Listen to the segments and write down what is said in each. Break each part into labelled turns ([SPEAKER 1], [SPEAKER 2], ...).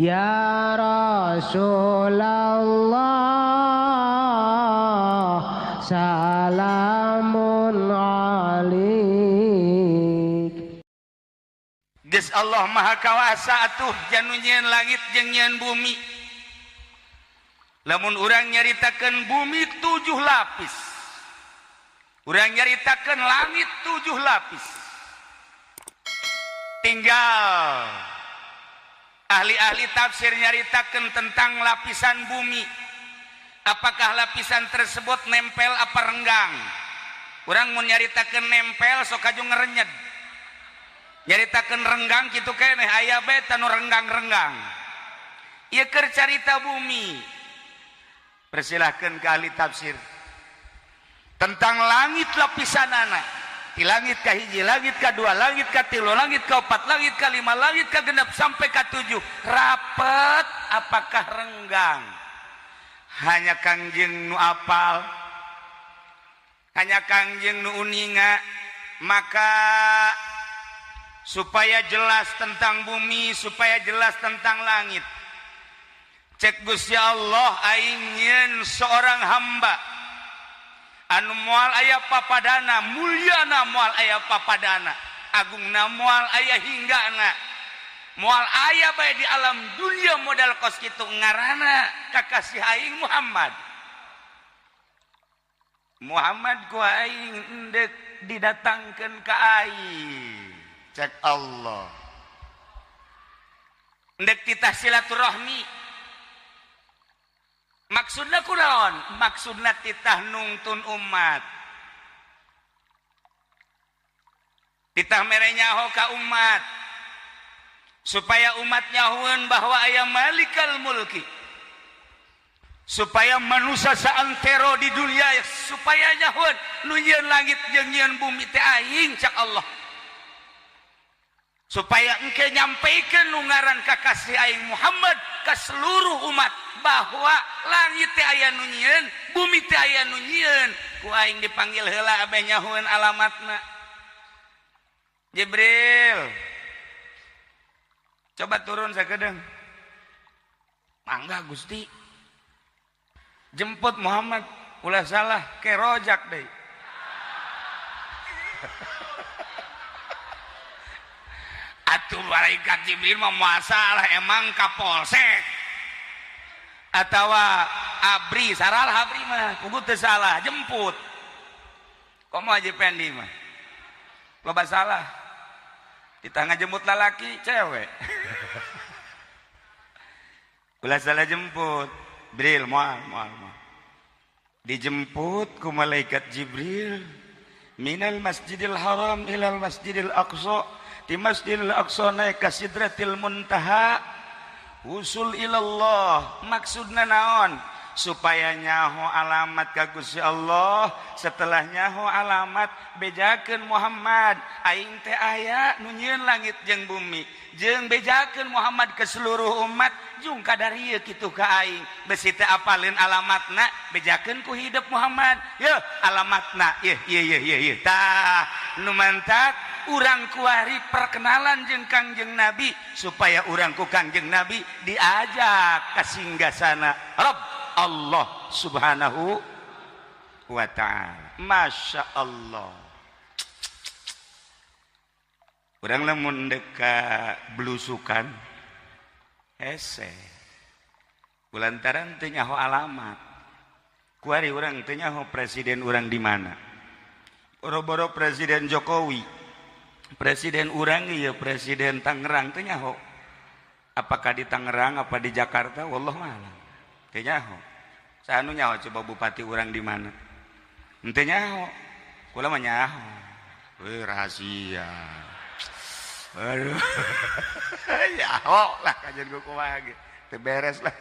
[SPEAKER 1] Ya Rasulullah salamun alik.
[SPEAKER 2] Geus Allah maha kawasa atuh janu nyieun langit jeung nyieun bumi. Lamun urang nyaritakeun bumi 7 lapis, urang nyaritakeun langit 7 lapis. Tinggal ahli-ahli tafsir nyaritakeun tentang lapisan bumi. Apakah lapisan tersebut nempel apa renggang? Urang mun nyaritakeun nempel sok aju ngerenyed. Nyaritakeun renggang kitu keneh aya bae tanu renggang-renggang. Ieu keur carita bumi. Persilahkan ke ahli tafsir tentang langit lapisanana. Di langit ka hiji, langit ka dua, langit ka tilu, langit ka opat, langit ka lima, langit ka genep sampai ka 7. Rapet apakah renggang? Hanya Kangjeng nu apal, hanya Kangjeng nu uninga. Maka supaya jelas tentang bumi, supaya jelas tentang langit, cek Gusti Allah aing nyieun seorang hamba anu moal aya papadana, mulyana moal aya papadana, agungna moal aya hinggana, moal aya bae di alam dunia modal kos kitu ngaranna kakasih aing Muhammad. Muhammad ku aing endek didatangkeun ka aing, cek Allah. Endek titah silaturahmi. Maksudna kunaon? Maksudna titah nungtun umat, titah mere nyaho ka umat supaya umat nyahoeun bahwa aya malikal mulki, supaya manusia saantero di dunia supaya nyahoeun nu nyieun langit jeung nyieun bumi teh aing cak Allah, supaya engke nyampaikeun nu ngaran kakasih aing Muhammad ka seluruh umat bahwa langit teh aya nu nyieun, bumi teh aya nu nyieun. Ku aing dipanggil heula abe nyahoeun alamatna. Jibril, coba turun sakedeung. Mangga Gusti. Jemput Muhammad, ulah salah ke rojak deui. Atuh malaikat Jibril mah masalah emang kapolsek atawa abri, saralah abri mah kudu teu salah jemput. Komo aja pendi mah loba salah kita ngajemput lalaki cewek. Ulah salah jemput. Jibril moal dijemput ku malaikat Jibril minal masjidil haram ilal masjidil aqsa, di masjidil aqsa naik ka sidratil muntaha, usul ilallah. Maksudna naon? Supaya nyaho alamat ka Gusti Allah. Setelah nyaho alamat bejakeun Muhammad, aing teh aya nu nyieun langit jeung bumi, jeung bejakeun Muhammad ke seluruh umat jung kadarieu kitu ka aing. Besi teh apalin alamatna bejakeun ku hidup Muhammad. Yeuh alamatna ieu tah nu mantap urang kuari perkenalan jeung Kangjeng Nabi supaya urang ku Kangjeng Nabi diajak ka singgasana Rabb Allah subhanahu wa ta'ala. Masya Allah. Urang lamun deka belusukan hese kulantaran teu nyaho alamat. Kuari urang teu nyaho presiden urang di mana. Boro-boro Presiden Jokowi, presiden urang ieu presiden Tangerang teu nyaho. Apakah di Tangerang apa di Jakarta? Wallahu a'lam. Teu nyaho. Sanu nyaho coba bupati urang di mana? Teu nyaho. Kula mah nyaho. Weh rahasia. Aduh. Nyaho lah kajian gua kumaha ge. Teu beres lah.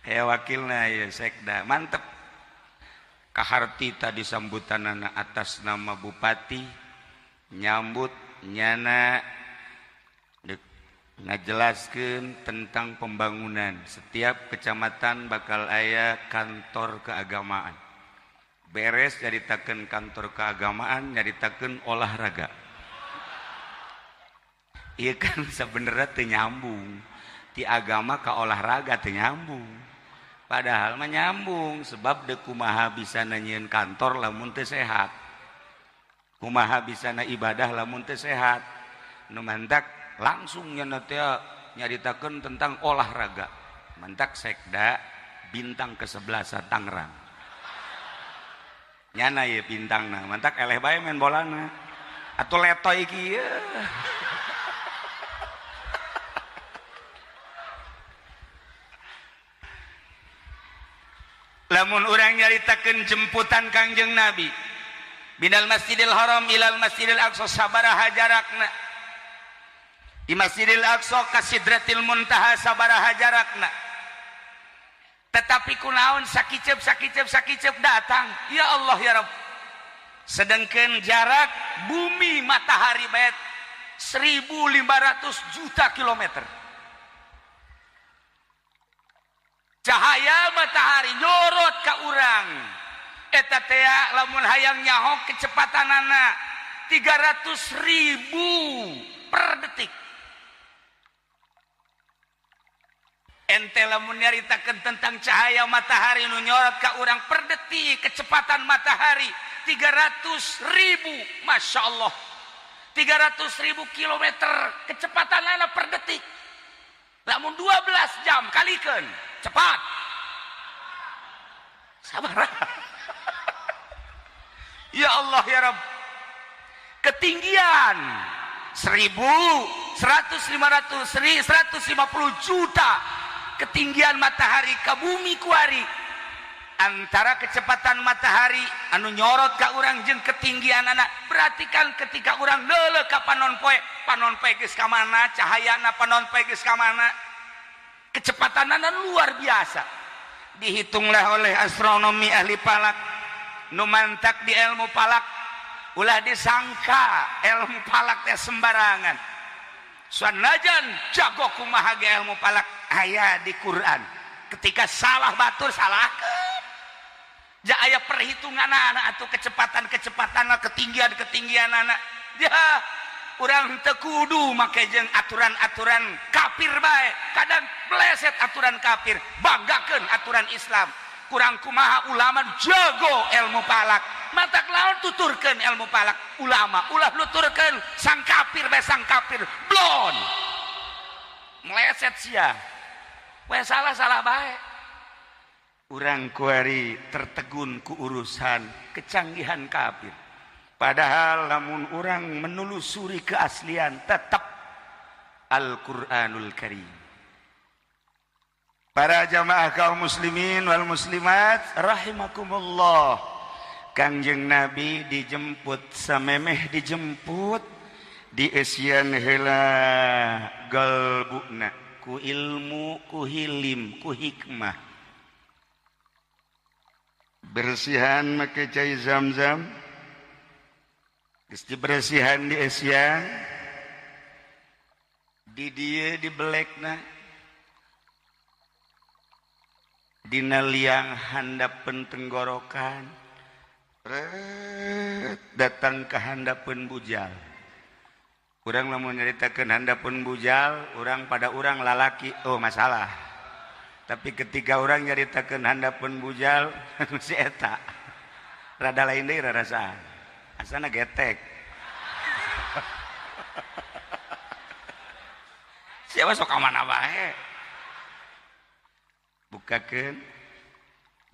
[SPEAKER 2] Ya wakilna ya sekda mantep. Kaharti tadi sambutanana atas nama bupati nyambut nyana ngajelaskeun tentang pembangunan. Setiap kecamatan bakal aya kantor keagamaan. Beres nyaritakeun kantor keagamaan, nyaritakeun olahraga. Iya kan sebenarnya teu nyambung ti agama ka olahraga teu nyambung padahal mah nyambung sebab deuk kumaha bisa nanyeun kantor lamun teu sehat kumaha bisa na ibadah lamun teu sehat nu mantak langsung nya teh nyaritakeun tentang olahraga mantak sekda bintang ke-11 Tangerang nyana ye bintangna mantak eleh bae main bolana atuh letoy kieu lamun urang nyaritakeun jemputan Kangjeng Nabi minal Masjidil Haram ilal Masjidil Aqsa sabaraha jarakna di Masjidil Aqsa ka Sidratil Muntaha sabaraha jarakna tetapi kunaon sakicep datang ya Allah ya Rabb sedangkan jarak bumi matahari bae 1.500 juta kilometer cahaya matahari nyorot ka urang eta teh lamun hayang nyaho kecepatanana 300.000 per detik ente lamun nyaritakeun tentang cahaya matahari nu nyorot ka urang per detik kecepatan matahari 300.000 Masya Allah 300.000 kilometer kecepatanana per detik lamun 12 jam kalikeun cepat sabar ya Allah ya Rabb ketinggian 1.000 100 500 150 juta ketinggian matahari ke bumi kuari antara kecepatan matahari anu nyorot ka urang jeung ketinggian anak perhatikan ketika urang leuleuh ka panon poe geus ka mana cahayana panon poe geus ka mana kecepatanana luar biasa dihitunglah oleh astronomi ahli palak nu mantak di ilmu palak ulah disangka ilmu palak teh sembarangan sanajan jago kumaha ge ilmu palak aya di Quran ketika salah batur salahkeun ja aya perhitunganana atuh kecepatan ketinggian anak ya urang teu kudu make jeung aturan-aturan kafir bae kadang pleset aturan kafir banggakeun aturan Islam kurang kumaha ulama jago ilmu palak matak laon tuturkeun ilmu palak ulama ulah nuturkeun sang kafir blon meleset sia we salah bae urang kuari tertegun ku urusan kecanggihan kafir padahal lamun urang menelusuri keaslian tetap Al-Qur'anul Karim. Para jamaah kaum muslimin wal muslimat rahimakumullah. Kangjeng Nabi dijemput samemeh dijemput dieusian heula galbuna ku ilmu ku hilim ku hikmah. Bersihan make cai Zam-Zam geus dibersihan di esian di dieu dibelekna dina liang handapeun tenggorokan datang ke handapeun bujal urang lamun nyaritakeun handapeun bujal urang pada urang lalaki oh masalah tapi ketika urang nyaritakeun handapeun bujal si eta rada lain deui rasaan asana getek siapa sok mana bae bukakeun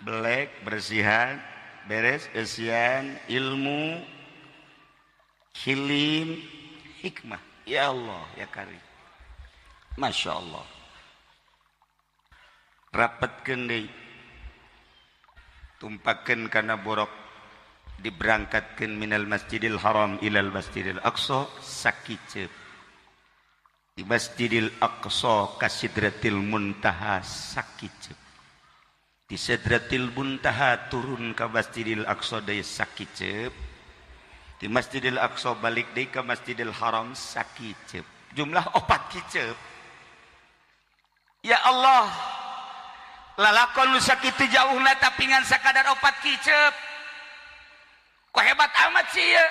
[SPEAKER 2] belek bersihan beres esian ilmu hilim hikmah ya Allah ya Karim Masya Allah rapetkeun deui tumpakeun kana borok diberangkatkeun minal Masjidil Haram ilal Masjidil Aqsa sakicep di Masjidil Aqsa ka Sidratil Muntaha sakicep di Sidratil Muntaha turun ka Masjidil Aqsa deui sakicep di Masjidil Aqsa balik deui ka Masjidil Haram sakicep jumlah 4 kicep ya Allah lalakon nu sakitu jauhna tapi ngan sakadar 4 kicep kok hebat amat sih ya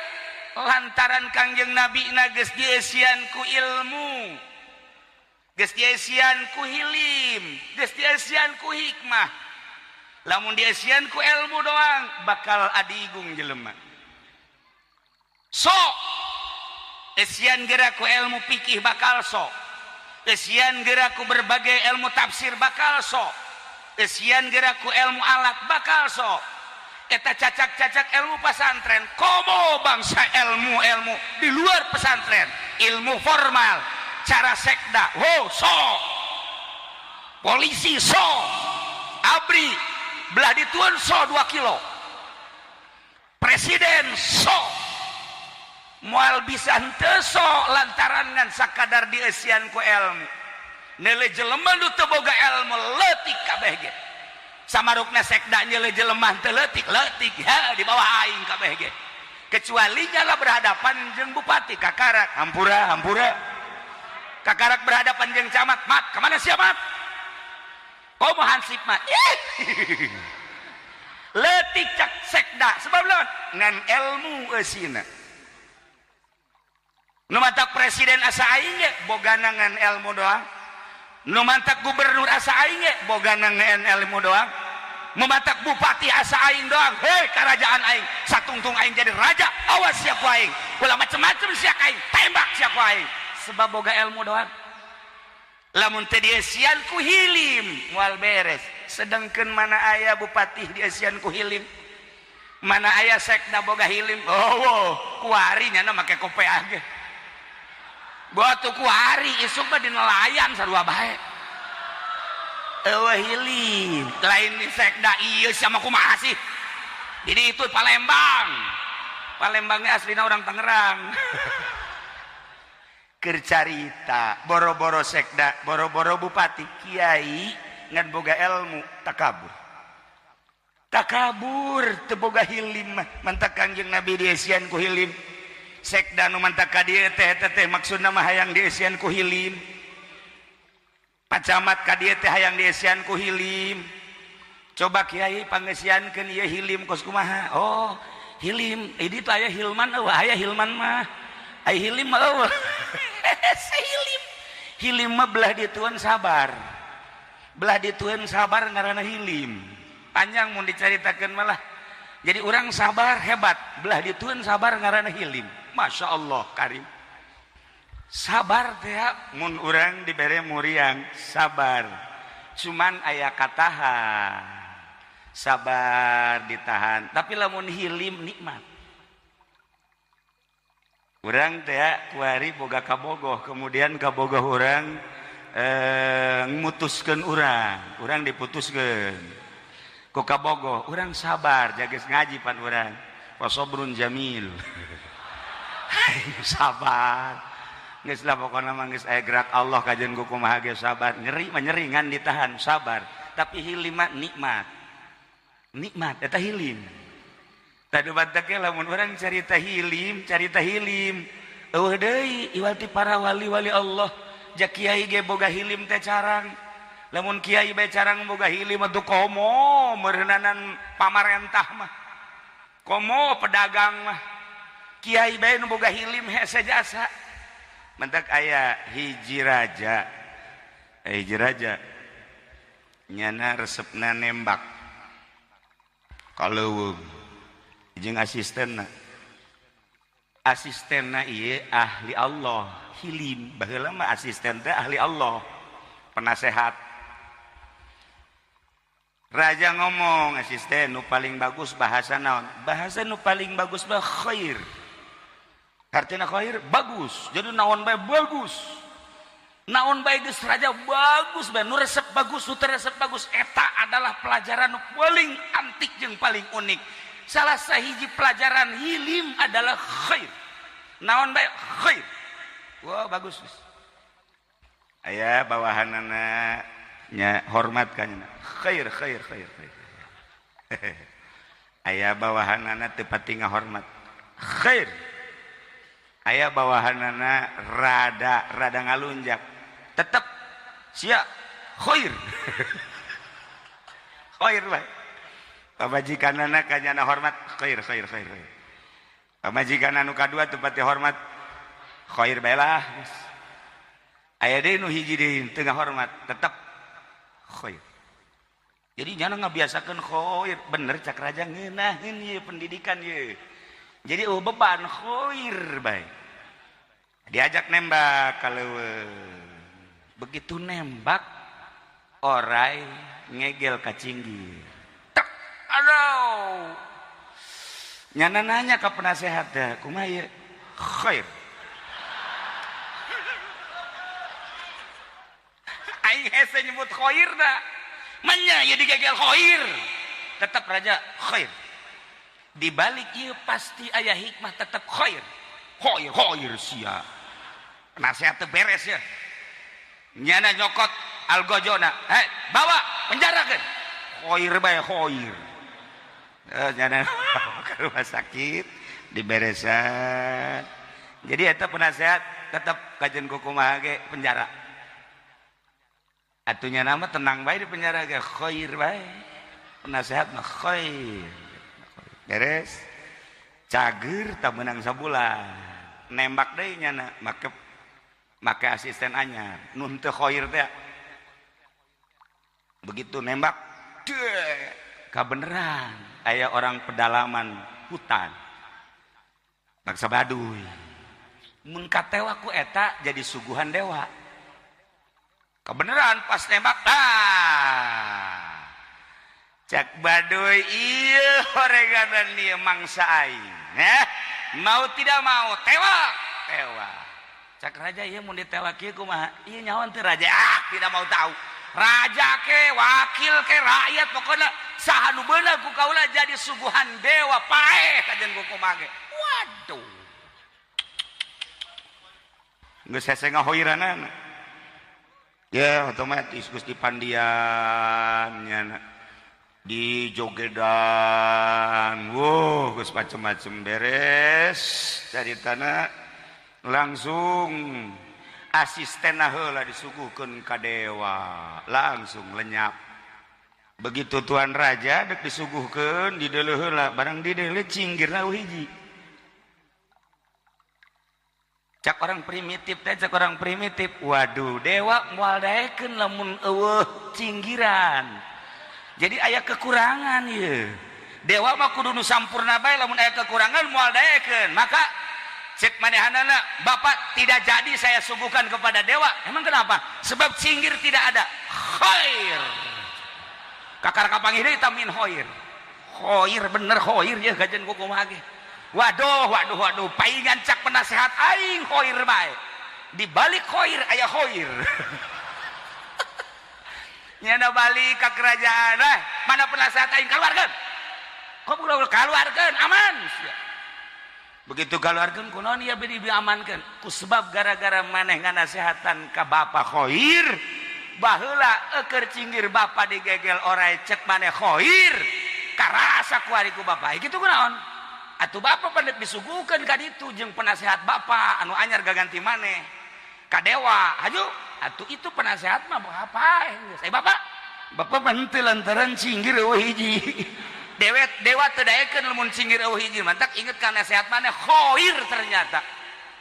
[SPEAKER 2] lantaran Kangjeng Nabi na geus dieusian ku ilmu, geus dieusian ku hilim, geus dieusian ku hikmah. Lamun dieusian ku ilmu doang bakal adigung jelema. Sok esian geura ku ilmu fikih bakal sok. Esian geura ku berbagai ilmu tafsir bakal sok. Esian geura ku ilmu alat bakal sok. Eta cacak-cacak ilmu pesantren, komo bangsa ilmu-ilmu di luar pesantren, ilmu formal, cara sekda, sok. Polisi sok. Abri belah dituan sok 2 kilo. Presiden sok. Moal bisa henteu sok lantaran ngan sakadar dieusian ku ilmu. Neule jelema nu teu boga ilmu leutik kabeh ge. Samarukna sekda nyeuleuh jelema teu leutik ya di bawah aing kabeh ge. Kecuali nyala berhadapan jeung bupati kakarak, hampura. Kakarak berhadapan jeung camat, mat, ka mana sia mat? Komo hansip mat. Leutik cak sekda sebab naon? Ngan ilmu eusina. Nu mantak presiden asa aing ge bogana ngan ilmu doang. Nu mantak gubernur asa aing ge bogana ngan ilmu doang. Nu mantak bupati asa aing doang. Hei kerajaan aing, satungtung aing jadi raja, awas sia ku aing. Ulah macem-macem sia ka aing, tembak sia ku aing. Sebab boga ilmu doang. Lamun teu dieusian ku hilim moal beres. Sedengkeun mana aya bupati dieusian ku hilim? Mana aya sekda boga hilim? Kuari nya make kopeah ge. Batu kuari isuk mah di nelayan sarua bae. Eueuh hilim, lain di sekda ieu sama kumaha sih? Jadi itu Palembang. Palembangnya aslina orang Tangerang. Keur carita boro-boro sekda, boro-boro bupati, kiai ngan boga ilmu takabur. Takabur teu boga hilim mah, mantak Kangjeng Nabi dieusian ku hilim. Sekda nu mantak ka dieu teh maksudna mah hayang dieusian ku hilim. Pacamat ka dieu teh hayang dieusian ku hilim. Coba kiai pangeusieankeun ieu hilim kos kumaha? Oh, hilim, ditu aya hilman eueuh, aya hilman mah. Ai hilim mah eueuh. Hilim. Hilim mah belah ditueun sabar. Belah ditueun sabar ngaranna hilim. Panjang mun dicaritakeun malah. Jadi orang sabar hebat, belah ditueun sabar ngaranna hilim. Masya Allah karim. Sabar teh mun urang dibere muriang sabar. Cuman aya kataha sabar ditahan. Tapi lamun hilim nikmat. Urang teh kuari boga kabogoh, kemudian kabogoh urang mutuskeun urang diputuskeun. Ku kabogoh, urang sabar jages ngaji pan urang. Wasobrun jamil. Sabar geus lah pokona mah geus aya gerak Allah kajen ku kumaha ge sabar, nyeri mah nyeri ngan ditahan sabar, tapi hilim mah nikmat eta hilim. Tadi batak lamun urang carita hilim eueuh deui iwati para wali-wali Allah jak kiai ge boga hilim teh carang. Lamun kiai bae carang boga hilim atuh komo meureunanan pamarentah mah, komo pedagang mah. Kiai bae nu boga hilim hese jasa. Mentak aya hiji raja nyana resepna nembak kaleuweung jeung asistenna ieu ahli Allah hilim, baheula mah asisten teh ahli Allah penasehat. Raja ngomong asisten nu paling bagus bahasa naon? Bahasa nu paling bagus mah khair. Artinya khair bagus, jadi naon bae bagus. Naon bae geus raja bagus bae, nu resep bagus, nu resep bagus. Eta adalah pelajaran nu paling antik jeung paling unik. Salah sahiji pelajaran hilim adalah khair. Naon bae khair. Wah bagus. Aya bawahanana nya hormat ka nya. Khair. Aya bawahanana teu pati ngahormat. Khair. Aya bawahanana rada ngalunjak tetep sia khair. Khair bae. Pabajikanana kanyana hormat khair. pamajikan anu kadua teu pati hormat khair bae lah aya deui nu hiji deui teu hormat tetep khair. Jadi jangan ngabiasakeun khair bener cak raja ngeunaheun ieu pendidikan ieu. Jadi beban khair bae. Diajak nembak kaleuweung. Begitu nembak orai ngegel ka cinggir. Tek, aduh. Nyana nanya ke penasehat dah, kumaha ieu? Khair. Aing hese nyebut khair dah. Manya ieu digegel khair. Tetap raja khair. Di balik ieu pasti aya hikmah tetap khair. Khair sia. Penasehat teu beres ya. Nyana nyokot algojona, bawa penjarakeun. Khair bae khair. Nyana ke rumah sakit diberesan. Jadi eta penasehat tetap kajen kumaha ge penjara. Atunya nama tenang bae di penjara ge khair bae. Penasehat mah khair. Beres. Cager tak menang sabulan. Nembak deui nyana make asisten anyar nun teu khair teh begitu nembak kabeneran aya orang pedalaman hutan bangsa Baduy mun katewa ku eta jadi suguhan dewa kebeneran pas nembak cak Baduy ieu horeganan ieu mangsa aing mau tidak mau tewa cak raja ieu mun ditewa kieu kumaha ieu nyaon teh raja tidak mau tahu raja ke wakil ke rakyat pokoknya saha nu beunang ku kaula jadi suguhan dewa paeh kajen ku kumaha ge waduh geus hese ngahoiranana ya otomatis Gusti Pandian nyana di jogedan geus macem-macem beres caritana langsung asisten heula disuguhkeun ka dewa langsung lenyap begitu tuan raja dek disuguhkeun di deuleu heula barang di deuleu cinggirna hiji cak orang primitif teh cak orang primitif waduh dewa moal daekeun lamun eueuh cinggiran jadi aya kekurangan ieu dewa mah kudu nu sampurna bae lamun aya kekurangan moal daekeun maka cek manehanana bapak tidak jadi saya suguhkan kepada dewa emang kenapa sebab cinggir tidak ada khair kakar kapanggih deui tamin khair bener khair ya gajen kumaha ge waduh paingan cak penasehat aing khair bae di balik khair aya khair nyana balik ka kerajaan mana penasehat aing keluarkeun kok keluarkeun aman begitu keluarkeun kunaon ieu bedi diamankeun ku sebab gara-gara maneh nganasehatan ka bapa khair baheula eukeur cinggir bapa digegel orai cek maneh khair karasa ku ari ku bapa kitu kunaon atuh bapa pandek disuguhkeun ka ditu jeung penasehat bapa anu anyar gaganti maneh ka dewa haju atuh itu penasehat mah bapa geus bapa henteu lantaran cinggir eueuh hiji dewa teu daekeun lamun cinggir eueuh hiji mantak inget ka nasihat maneh khair ternyata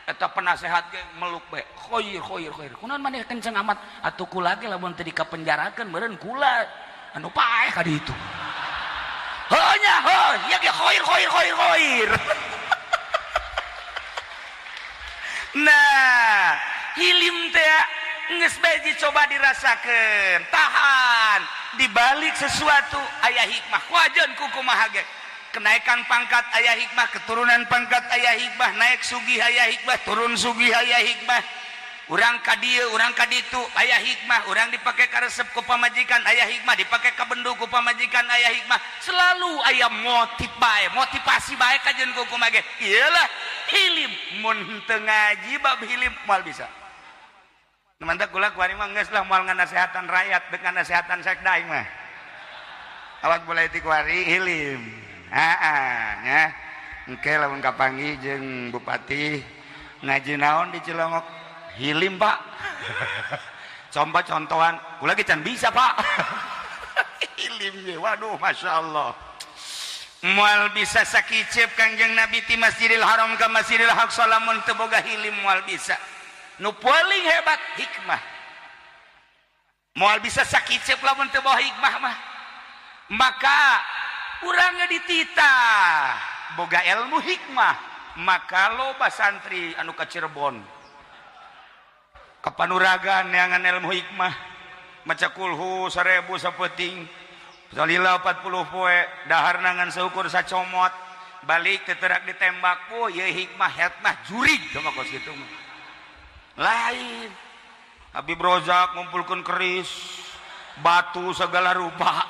[SPEAKER 2] eta penasehat ge meluk bae khair kunaon maneh kenceng amat atuh kula ge lamun teu dikapenjarakeun meureun kula anu paeh ka ditu heuh nya heuh ieu ge khair nah hilim teh geus bae dicoba dirasakeun tahan di balik sesuatu aya hikmah wajan kumaha ge kenaikan pangkat aya hikmah keturunan pangkat aya hikmah naik sugih aya hikmah turun sugih aya hikmah urang ka dieu urang ka ditu aya hikmah urang dipake karesep ku pamajikan aya hikmah dipake ka bendu ku pamajikan aya hikmah selalu aya motivasi bae kajeun kumaha ge iyalah hilim mun teu ngaji bab hilim moal bisa mantak kula kuari mah geus lah moal nganasehatan rakyat dengan nasehatan sekda aing mah. Awak boleh ti kuari hilim. Nya. Engke lamun kapanggih jeung bupati ngaji naon di Cilongok hilim, Pak. Contohan, kula ge can bisa, Pak. Hilim ye. Waduh, masyaallah. Moal bisa sakicep Kangjeng Nabi ti Masjidil Haram ka Masjidil Aqsa lamun teu boga hilim moal bisa. Nu paling hebat hikmah. Moal bisa sakicep lamun teu boga hikmah mah. Maka urang ditita boga ilmu hikmah. Maka loba santri anu ka Cirebon. Ka Panuragan neangan ilmu hikmah. Maca kulhu 1000 sapeting. Salila 40 poe dahar nangan seukur sacomot balik teterak ditembak po ye hikmah hetmah jurig sama kos gitu mah lain Habib Rozak ngumpulkan keris batu segala rupa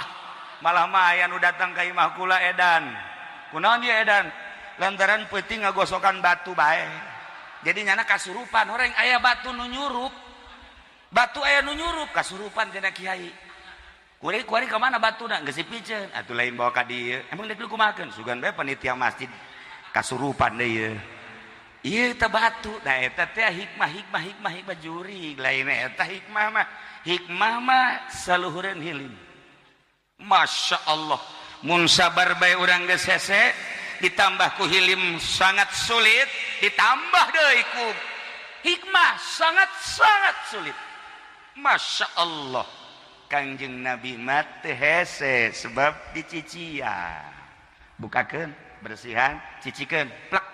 [SPEAKER 2] malah mah aya nu datang ka imah kula edan kunaon dia edan lantaran peuting ngagosokan batu bae jadi nyana kasurupan orang aya batu nu nyurup batu aya nu nyurup kasurupan cenah kiai kuari kemana batu nak geus dipikeun atuh lain bawa ka dieu emang dek lu kumakeun sugan bae panitia masjid kasurupan deui ieu teh batu da eta teh hikmah juri lain eta hikmah mah saluhureun hilim Masya Allah mun sabar bae urang geus hese ditambah ku hilim sangat sulit ditambah deui ku hikmah sangat sulit Masya Allah Kangjeng Nabi mate hese sebab dicician bukakeun bersihan cicikeun plek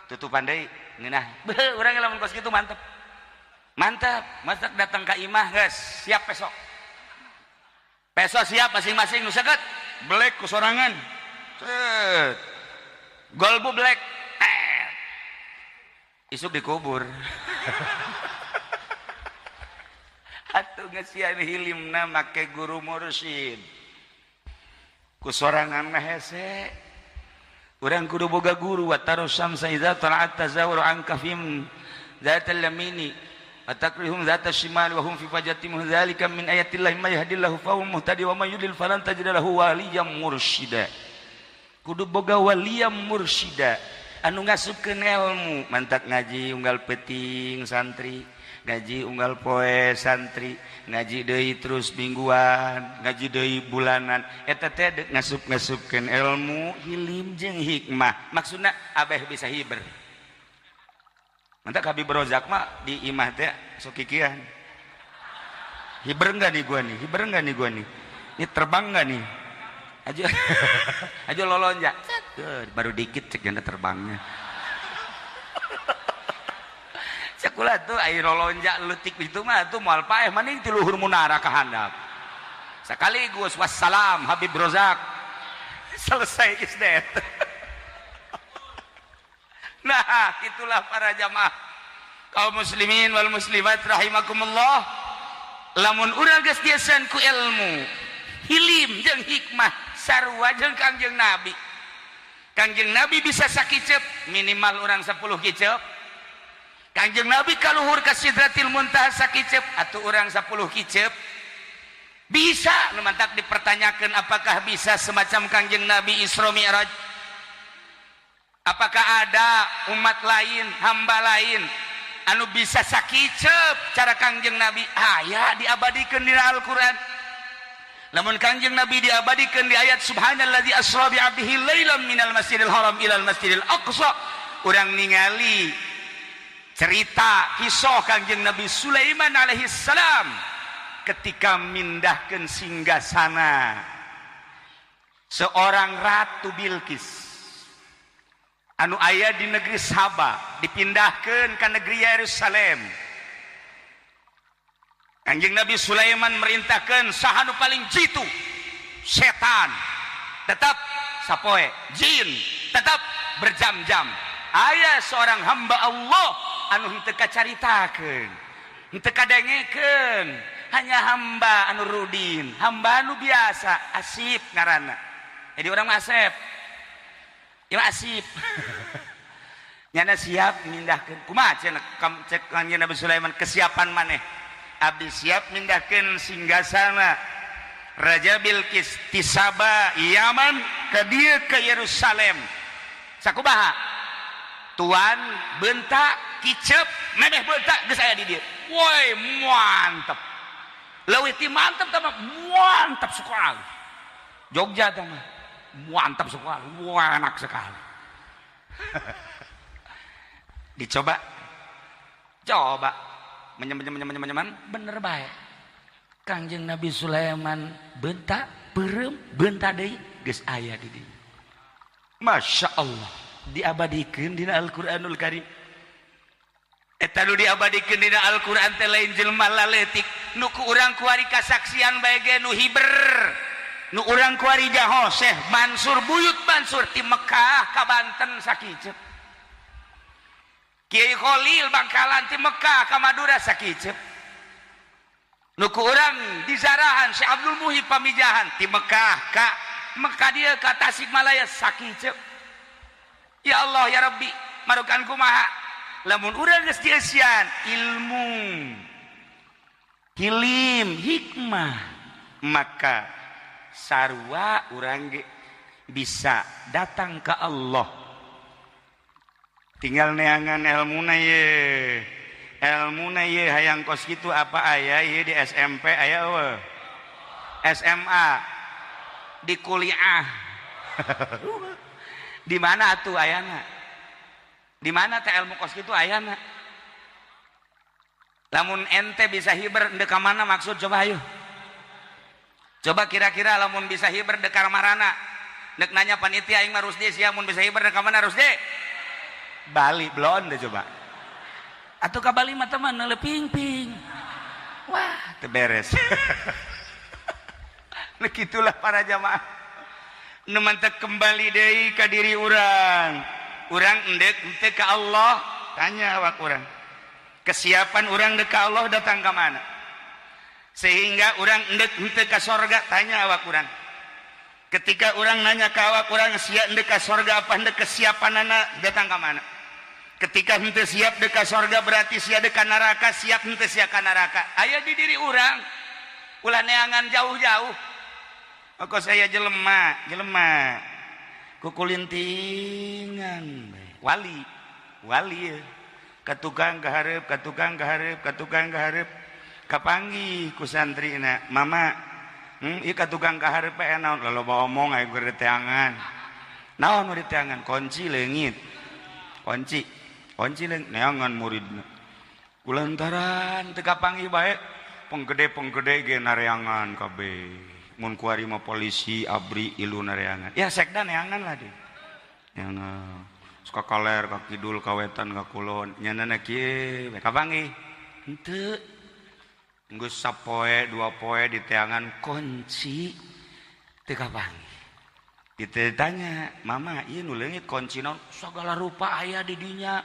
[SPEAKER 2] tutupan deui ngeunah beuh urang lamun kos kitu mantep masak datang ka imah geus siap besok siap masing-masing nu seukeut black ku sorangan set golbu black isuk dikubur atuh ngasian hilimna make guru mursyid ku sorangan mah hese urang kudu boga guru wa tarusam saiza tala'at tazawur an kafim zatal lamini atakrihum zatal shimal wa hum fi fajatim dzalika min ayatillahi may yahdillahu fa huwa muhtadi wa may yudlil falan tajid lahu waliyyan mursyida kudu boga waliyyan mursyida anu ngasupkeun ilmu mantak ngaji unggal peuting santri ngaji unggal poe santri ngaji deui terus mingguan ngaji deui bulanan eta teh ngasup-ngasupkeun ilmu hilim jeung hikmah maksudna abeh bisa hiber mantap Habib Rozak mah di imah teh sok kikian hiber enggak nih gua nih ini terbang enggak nih aja lolonja baru dikit cek janda terbangnya Cekula tuh air lonjak letik itu mah tuh moal paeh maning ti luhur munara ka handap. Sekaligus wassalam Habib Rozak. Selesai isdet. Nah, itulah para jamaah kaum muslimin wal muslimat rahimakumullah. Lamun urang geus dieuseun ku ilmu, hilim jeung hikmah sarua jeung Kangjeng Nabi. Kangjeng Nabi bisa sakicep minimal urang 10 kicep. Kangjeng Nabi kaluhur ka Sidratil Muntaha sakicep atuh urang 10 kicep bisa nu mantak dipertanyakan apakah bisa semacam Kangjeng Nabi Isra Mi'raj apakah ada umat lain hamba lain anu bisa sakicep cara Kangjeng Nabi aya diabadikeun di Al-Qur'an lamun Kangjeng Nabi diabadikeun di ayat subhanallazi asra bi 'abdihi lailan minal masjidil haram ilal masjidil aqsa urang ningali cerita kisah Kangjeng Nabi Sulaiman alaihi salam ketika mindahkeun singgasana seorang ratu Bilqis anu aya di negeri Saba dipindahkeun ka negeri Yerusalem. Kangjeng Nabi Sulaiman merintahkeun saha nu paling jitu setan tetap sapoe jin tetap berjam-jam aya seorang hamba Allah anu henteu kacaritakeun henteu kadengekeun hanya hamba anu rudin hamba anu biasa Asip ngaranna jadi orang Asep ya Asip nyana siap mindahkeun kumaha cek Kangjeng Nabi Sulaiman kesiapan maneh abdi siap mindahkeun singgasana Raja Bilqis ti Saba Yaman ka dieu ke Yerusalem sakumaha tuan bentak kicep memeh bentak geus aya di dieu woi mantep leuwih ti mantep tah mantep sekali Jogja tah mah mantap sekali, wah enak sekali. Dicoba, coba menyeman bener baik. Kangjeng Nabi Sulaiman bentak perem bentak deui geus aya di dieu. Masya Allah diabadikeun dina Al-Qur'anul Karim. Eta nu diabadikeun dina Al-Qur'an teh lain jelema laletik nu ku urang kuari kasaksian bae ge nu hiber nu urang kuari jaho Syekh Mansur Buyut Mansur ti Mekah ka Banten sakiceuk. Kiai Khalil Bangkalan ti Mekah ka Madura sakiceuk. Nu ku urang di Zarahan Syekh Abdul Muhib Pamijahan ti Mekah ka Mekah dia ka Tasikmalaya sakiceuk. Ya Allah ya Rabbi marukan kumaha lamun urang geus dieusian ilmu hilim hikmah maka sarua urang ge bisa datang ke Allah. Tinggal neangan ilmuna ye hayang kos kitu apa aya ye di SMP aya eueuh SMA di kuliah di mana atuh ayana di mana teh ilmu kos kitu ayana lamun ente bisa hiber endeu ka mana maksud coba ayo coba kira-kira lamun bisa hiber dek ka marana dek nanya panitia aing mah Rusdi sia mun bisa hiber dek ka mana Rusdi Bali belum deh coba atau ke Bali mah teman ping wah terberes. Nah gitulah para jamaah nemantek kembali deui ka diri urang endek ente ka Allah tanya awak urang kesiapan urang dek ka Allah datang ke mana sehingga urang endek ente ka sorga tanya awak urang ketika urang nanya ka awak urang siap endek ka sorga apa endek kesiapanana datang ke mana ketika henteu siap dek ka sorga berarti siap dek ka neraka siap henteu siap ka neraka aya di diri urang ulah neangan jauh-jauh aku saya jelema kukulintingan wali ya katukang kaharep kapanggih ku santrina mama ieu katukang kaharep naon loba omong aya geur teangan naon nu diteangan kunci leungit kunci neangan muridna kulantaran teu kapanggih bae penggede ge nareangan kabeh mun kuari mah polisi abri ilu nareangan ya sekda neangan lah deh neangan suka kaler ka kidul ka wetan ka kulon nyanana kieu kapanggih henteu geus sapoe dua poe diteangan kunci teu kapanggih ditanya mama ieu nu leungit kunci naon sagala rupa aya di dinya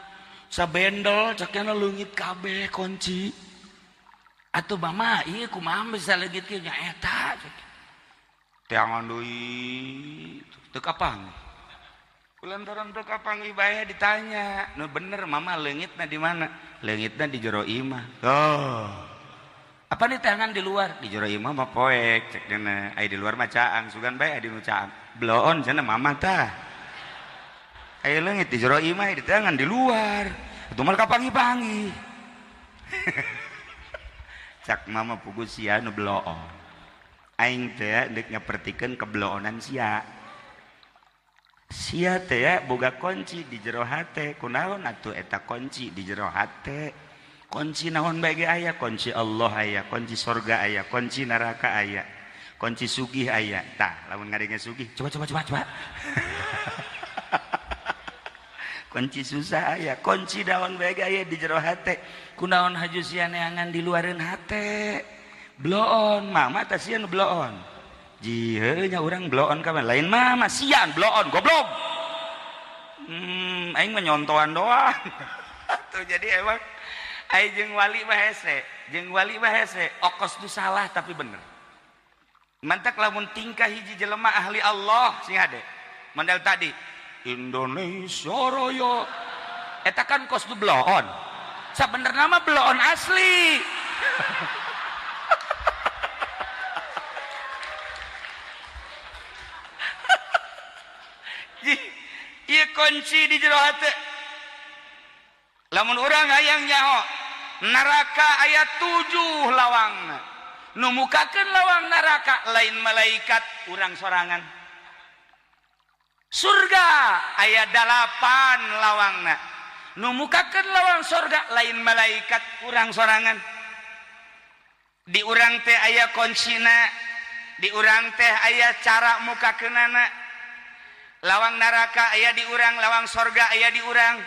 [SPEAKER 2] sabendel cakna leungit kabeh kunci atuh mama ieu kumaha bisa leungit kieu nya eta teangan deui teu kapanggih kulantaran teu kapanggih bae ditanya nu bener mama leungitna di mana leungitna di jero imah oh apa nih teangan di luar di jero imah mah poek cek dana aya di luar mah caang sugan bae aya di nu caang bloon cenah mama tah aya leungit di jero imah di teangan di luar atuh mah kapanggih-panggih cak mama puguh sia nu bloon aing teh deuk nyapertikeun kebloonan sia teh boga kunci di jero hate kunaon atuh eta kunci di jero hate kunci naon bae ge aya kunci Allah aya kunci surga aya kunci neraka aya kunci sugih aya tah lamun ngadengen sugih coba kunci susah aya kunci naon bae ge aya di jero hate kunaon haju sia neangan di luareun hate bloon mama teh sieun bloon jiheu nya urang bloon ka lain mama sian bloon goblok aing mah nyontoan doang tuh jadi emang ai jeung wali mah hese okos tu salah tapi bener mantak lamun tingkah hiji jelema ahli Allah sing hade mandal tadi Indonesia Raya eta kan kos tu bloon sabenerna mah bloon asli ieu kunci di jero hate lamun urang hayang nyaho neraka aya 7 lawangna nu mukakeun lawang neraka lain malaikat urang sorangan surga aya 8 lawangna nu mukakeun lawang surga lain malaikat urang sorangan di urang teh aya kuncina di urang teh aya cara mukakeunana lawang neraka aya di urang lawang surga aya di urang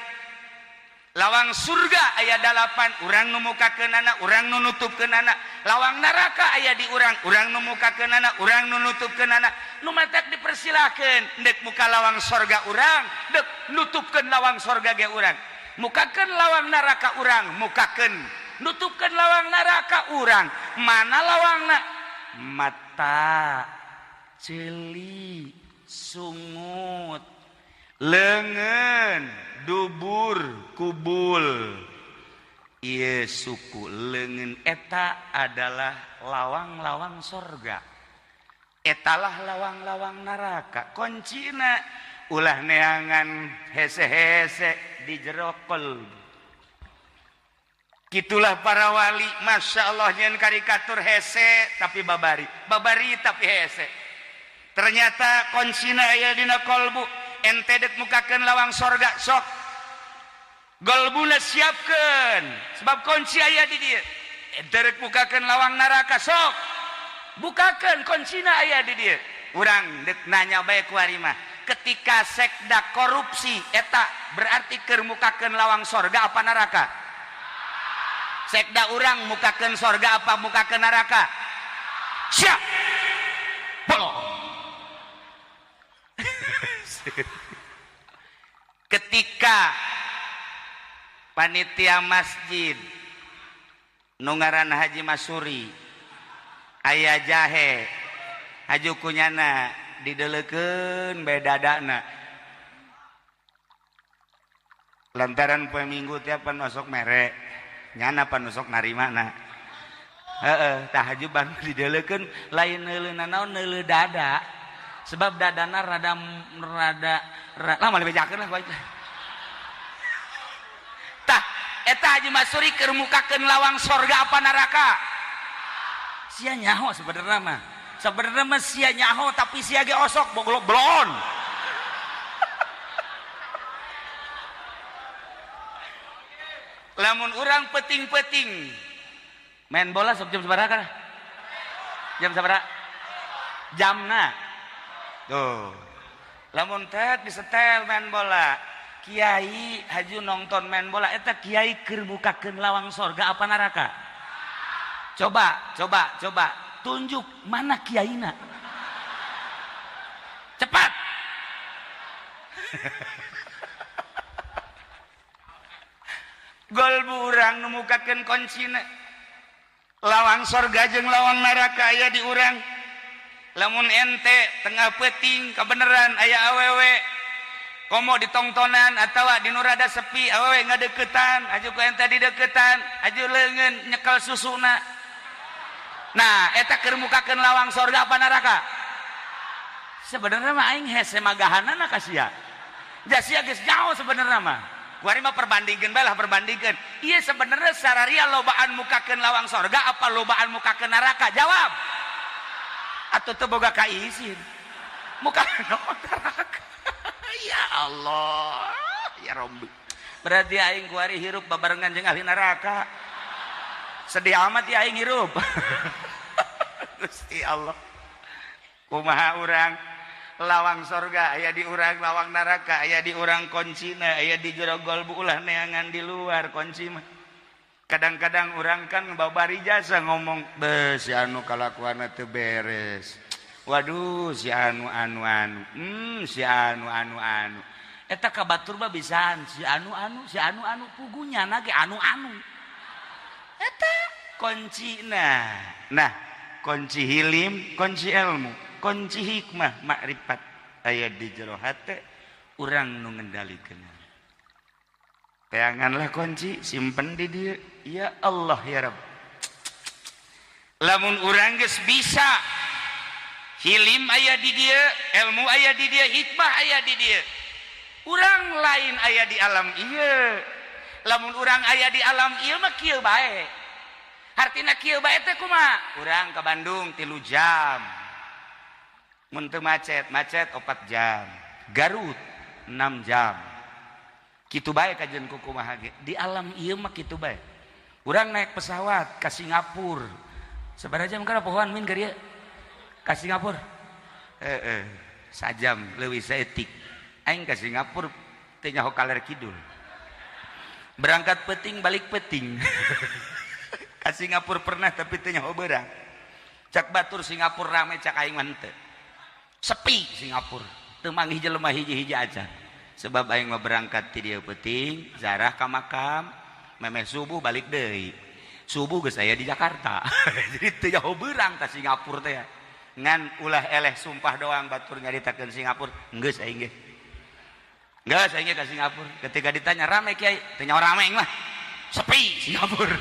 [SPEAKER 2] lawang surga aya 8 urang nu mukakeunana urang nu nutupkeunana lawang neraka aya di urang nu mukakeunana urang nu nutupkeunana nu matak dipersilakeun dek muka lawang surga urang dek nutupkeun lawang surga ge urang mukakeun lawang neraka urang mukakeun nutupkeun lawang neraka urang mana lawangna mata ceuli sungut leungeun dubur kubul ieu suku leungeun eta adalah lawang-lawang surga etalah lawang-lawang neraka kuncina ulah neangan hese-hese di jero qalbi. Gitulah para wali, masya Allah nyen karikatur hese tapi babari tapi hese. Ternyata kuncina aya dina kolbu, ente dek mukakeun lawang sorga sok. Golbuna siapkeun, sebab kunci aya di dieu. Ente dek mukakeun lawang neraka sok. Bukakeun kuncina aya di dieu. Urang dek nanya bae ku ari mah, ketika sekda korupsi eta berarti keur mukakeun lawang sorga apa neraka? Sekda urang mukakeun sorga apa mukakeun neraka? Siap. Bolong. Ketika panitia masjid nu ngaranna Haji Masuri aya jahe haju kunyana dideleukeun bae dadana lantaran poe Minggu tiap panosok mere nyana panosok narimana tah haju ban dideleukeun lain neuleuna naon neuleu dada sebab dadana rada lama lebih bejakeun lah baik tah eta Haji Masuri keur mukakeun lawang sorga apa neraka sia nyaho sebenarnya mah sia nyaho tapi sia ge osok boglok blon lamun urang peting-peting main bola sok jam sabaraha jam sabaraha jamna tuh lamun teh disetel main bola kiai haju nonton main bola eta kiai keur mukakeun lawang sorga apa neraka coba tunjuk mana kiaina cepat golbu urang nu mukakeun kuncina lawang sorga jeung lawang neraka aya di urang lamun ente tengah peuting kabeneran aya awewe komo ditongtonan atawa di nu rada sepi awewe ngadeuketan aju ku ente dideuketan aju leungeun nyekel susuna nah eta keur mukakeun lawang sorga apa neraka sebenarnya mah aing hese magahanana ka sia sia geus jauh sebenarnya mah kuari mah perbandingkeun bae lah perbandingkeun ieu sebenarnya sararia lobaan mukakeun lawang sorga apa lobaan mukakeun neraka jawab atuh teu boga kaizin mukakeun neraka ya Allah ya Rabbi berarti aing kuari hirup babarengan jeung ahli neraka sedih amat ya aing hirup Gusti Allah kumaha urang lawang sorga aya di urang lawang neraka aya di urang kuncina aya di jero golbu ulah neangan di luar kunci mah kadang-kadang urang kan babari jasa ngomong beuh si anu kalakuanna teu beres waduh si anu si anu eta kabatur mah bisaan si anu pugunya ge anu eta kuncina nah kunci hilim kunci ilmu kunci hikmah makrifat aya di jero hate urang nu ngendalikeun peanganlah kunci simpen di dieu ya Allah ya Rabb lamun urang geus bisa hilim aya di dieu ilmu aya di dieu hikmah aya di dieu urang lain aya di alam ieu lamun urang aya di alam ieu mah kieu bae artina kieu bae teh kumaha urang ka Bandung 3 jam mun teu macet 4 jam Garut 6 jam kitu bae kajian kukumaha ge di alam ieu mah kitu bae urang naik pesawat ka Singapura sabaraha jam kana pohoan min ka dieu ka Singapura sajam leuwih saeutik aing ka Singapura teu nyaho kaler kidul berangkat peuting balik peuting ka Singapura pernah tapi teu nyaho beurang cak batur Singapura rame cak aing mah henteu sepi Singapura teu manggih jelema hiji-hiji aja sebab aing mah berangkat ti dieu peuting zarah ka makam memeh subuh balik deui subuh geus aya di Jakarta jadi teu jauh beurang ka Singapura teh ngan ulah eleh sumpah doang batur nyaritakeun Singapura geus aing ge geus aing ge ka Singapura ketika ditanya rame kiai teu nyaho rame mah sepi Singapura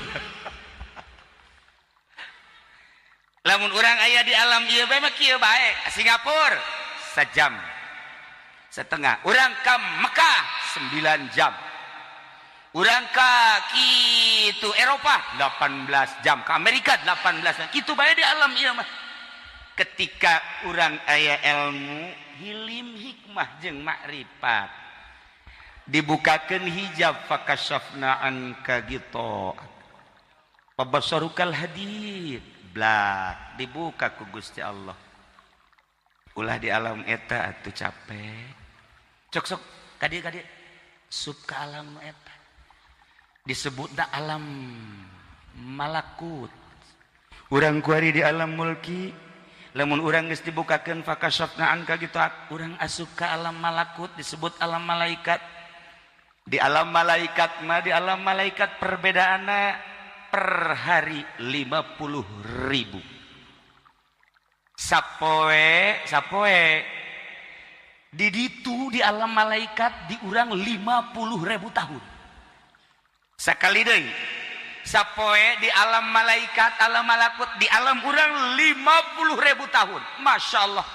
[SPEAKER 2] lamun urang aya di alam ieu bae mah kieu bae Singapura sajam setengah urang ka Mekah 9 jam urang ka kitu Eropa 18 jam ka Amerika 18 jam kitu bae di alam ieu mah ketika urang aya ilmu hilim hikmah jeung makrifat dibukakeun hijab fakashafna anka gitu pabasarukal hadid blak dibuka ku Gusti Allah ulah di alam eta atuh capek cok sok kadieu sub ka alam eta disebutna alam malakut urang kuari di alam mulki lamun urang geus dibukakeun fakashafna anka gitu urang asup ka alam malakut disebut alam malaikat di alam malaikat mah di alam malaikat perbedaanna per hari 50.000 sapoe di ditu di alam malaikat di urang 50.000 tahun sakali deui sapoe di alam malaikat alam malakut di alam urang 50.000 tahun Masya Allah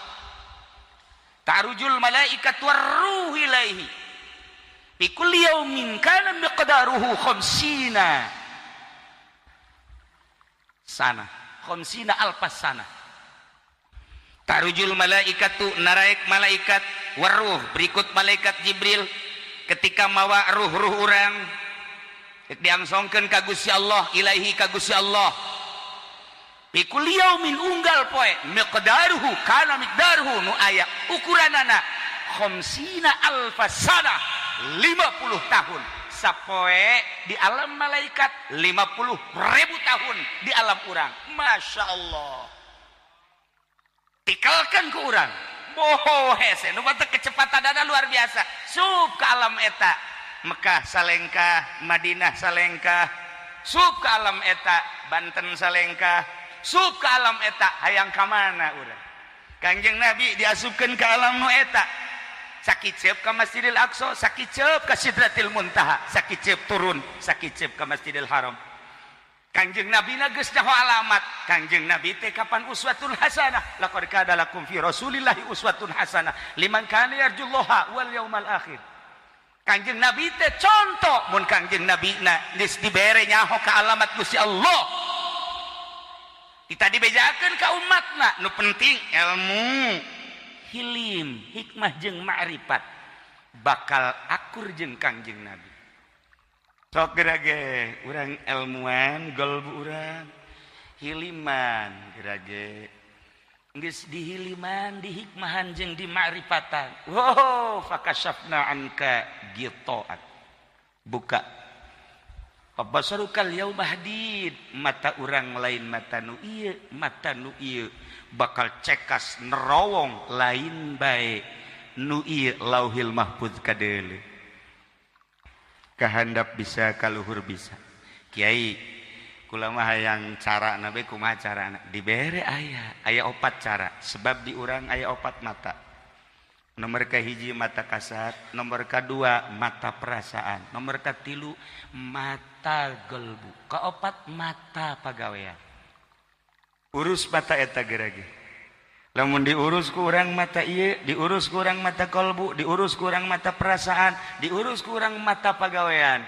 [SPEAKER 2] ta'rujul malaikat warruh ilaihi fi kulli yaumin kana miqdaruhu 50 sana 50 alfas sana ta'rujul malaikatu naraik malaikat waruh berikut malaikat Jibril ketika mawa ruh-ruh urang diangsongkeun ka Gusti Allah ilaahi ka Gusti Allah fi kulli yaumin unggal poe miqdaruhu kana miqdaruhu nu aya ukuranana 50 alfasana 50 tahun sapoe di alam malaikat 50.000 tahun di alam urang Masya Allah tikalkan ke urang boho hese nu bata kecepatanana luar biasa sub ka alam eta Mekah salengkah Madinah salengkah sub ka alam eta Banten salengkah sub ka alam eta hayang ka mana urang Kangjeng Nabi diasupkeun ka alam nu eta sakicep ka Masjidil Aqsa sakicep ka Sidratil Muntaha sakicep turun sakicep ka Masjidil Haram Kangjeng Nabi na geus nyaho alamat Kangjeng Nabi teh kapan uswatun hasanah laqad kana lakum fi rasulillahi uswatun hasanah liman kana yarjullaha wal yaumal akhir Kangjeng Nabi teh contoh mun Kangjeng Nabi na geus dibere nyaho ka alamat Gusti Allah kita dibejakeun ka umatna nu penting ilmu hilim hikmah jeung ma'rifat bakal akur jeung Kangjeng Nabi sok gerage urang ilmuwan golbu urang hiliman gerage geus dihiliman dihikmahan jeung di ma'rifatan wow fakashafna anka gitaat buka pabasarukal yauma hadid mata urang lain mata nu ieu bakal cekas nerowong lain bae nu ieu lauhil mahfuz kadeuleu kahandap bisa kaluhur bisa kiai kula mah hayang carana bae kumaha carana dibere aya 4 cara sebab di urang aya 4 mata nomor kahiji mata kasat nomor kadua mata perasaan nomor katilu mata gelbu kaopat mata pagawean urus mata eta gerage lamun diurus ku urang mata ieu diurus ku urang mata kolbu diurus ku urang mata perasaan diurus ku urang mata pagawean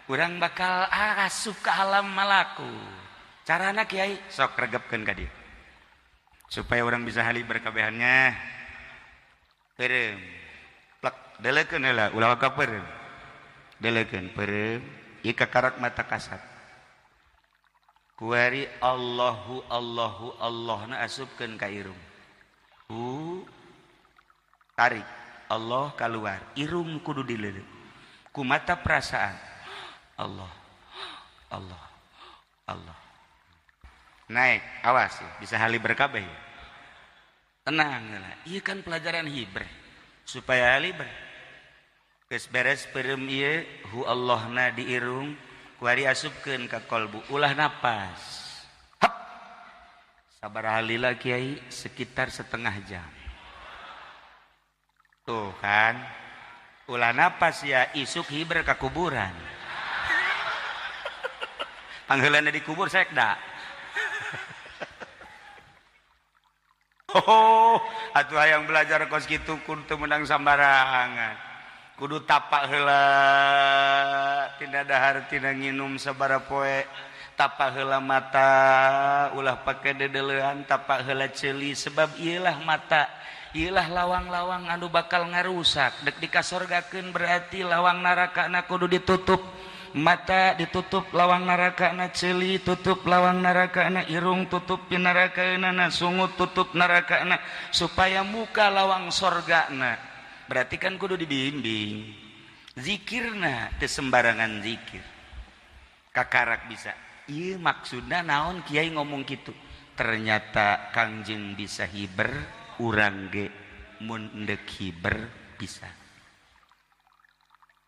[SPEAKER 2] urang bakal asup ka alam malakut carana kiai sok regepkeun ka dieu supaya orang bisa hali berkabehannya. Heureuh delekeun heula ulah ka peureum delekeun peureum ieu kakarak mata kasat kuari Allahu Allahu Allahna asupkeun ka irung tarik Allah keluar irung kudu dileuleuh ku mata perasaan Allah Allah Allah naik awas ya. Bisa haliber kabeh ya. Tenang lah iya kan pelajaran hiber supaya haliber geus beres peureum ieu hu Allahna di irung kuari asupkeun ka kolbu ulah napas hap sabaraha lila kiai sekitar setengah jam tuh kan ulah napas ya isuk hiber ka kuburan pangheulana di kubur sekda oh atuh hayang belajar kos kitu kudu menang sambarangan kudu tapak heula tina dahar tina nginum sabara poe tapak heula mata ulah pake dedeleuhan tapak heula ceuli sebab ieulah mata ieulah lawang-lawang anu bakal ngarusak dek dikasorgakeun berarti lawang narakana kudu ditutup mata ditutup lawang narakana ceuli tutup lawang narakana irung tutup pinarakaeunana sungut tutup narakana supaya muka lawang sorgana berarti kan kudu dibimbing zikirna teu sembarangan zikir kakarak bisa ieu maksudna naon kiai ngomong kitu ternyata Kangjeng bisa hiber urang ge mun endek hiber bisa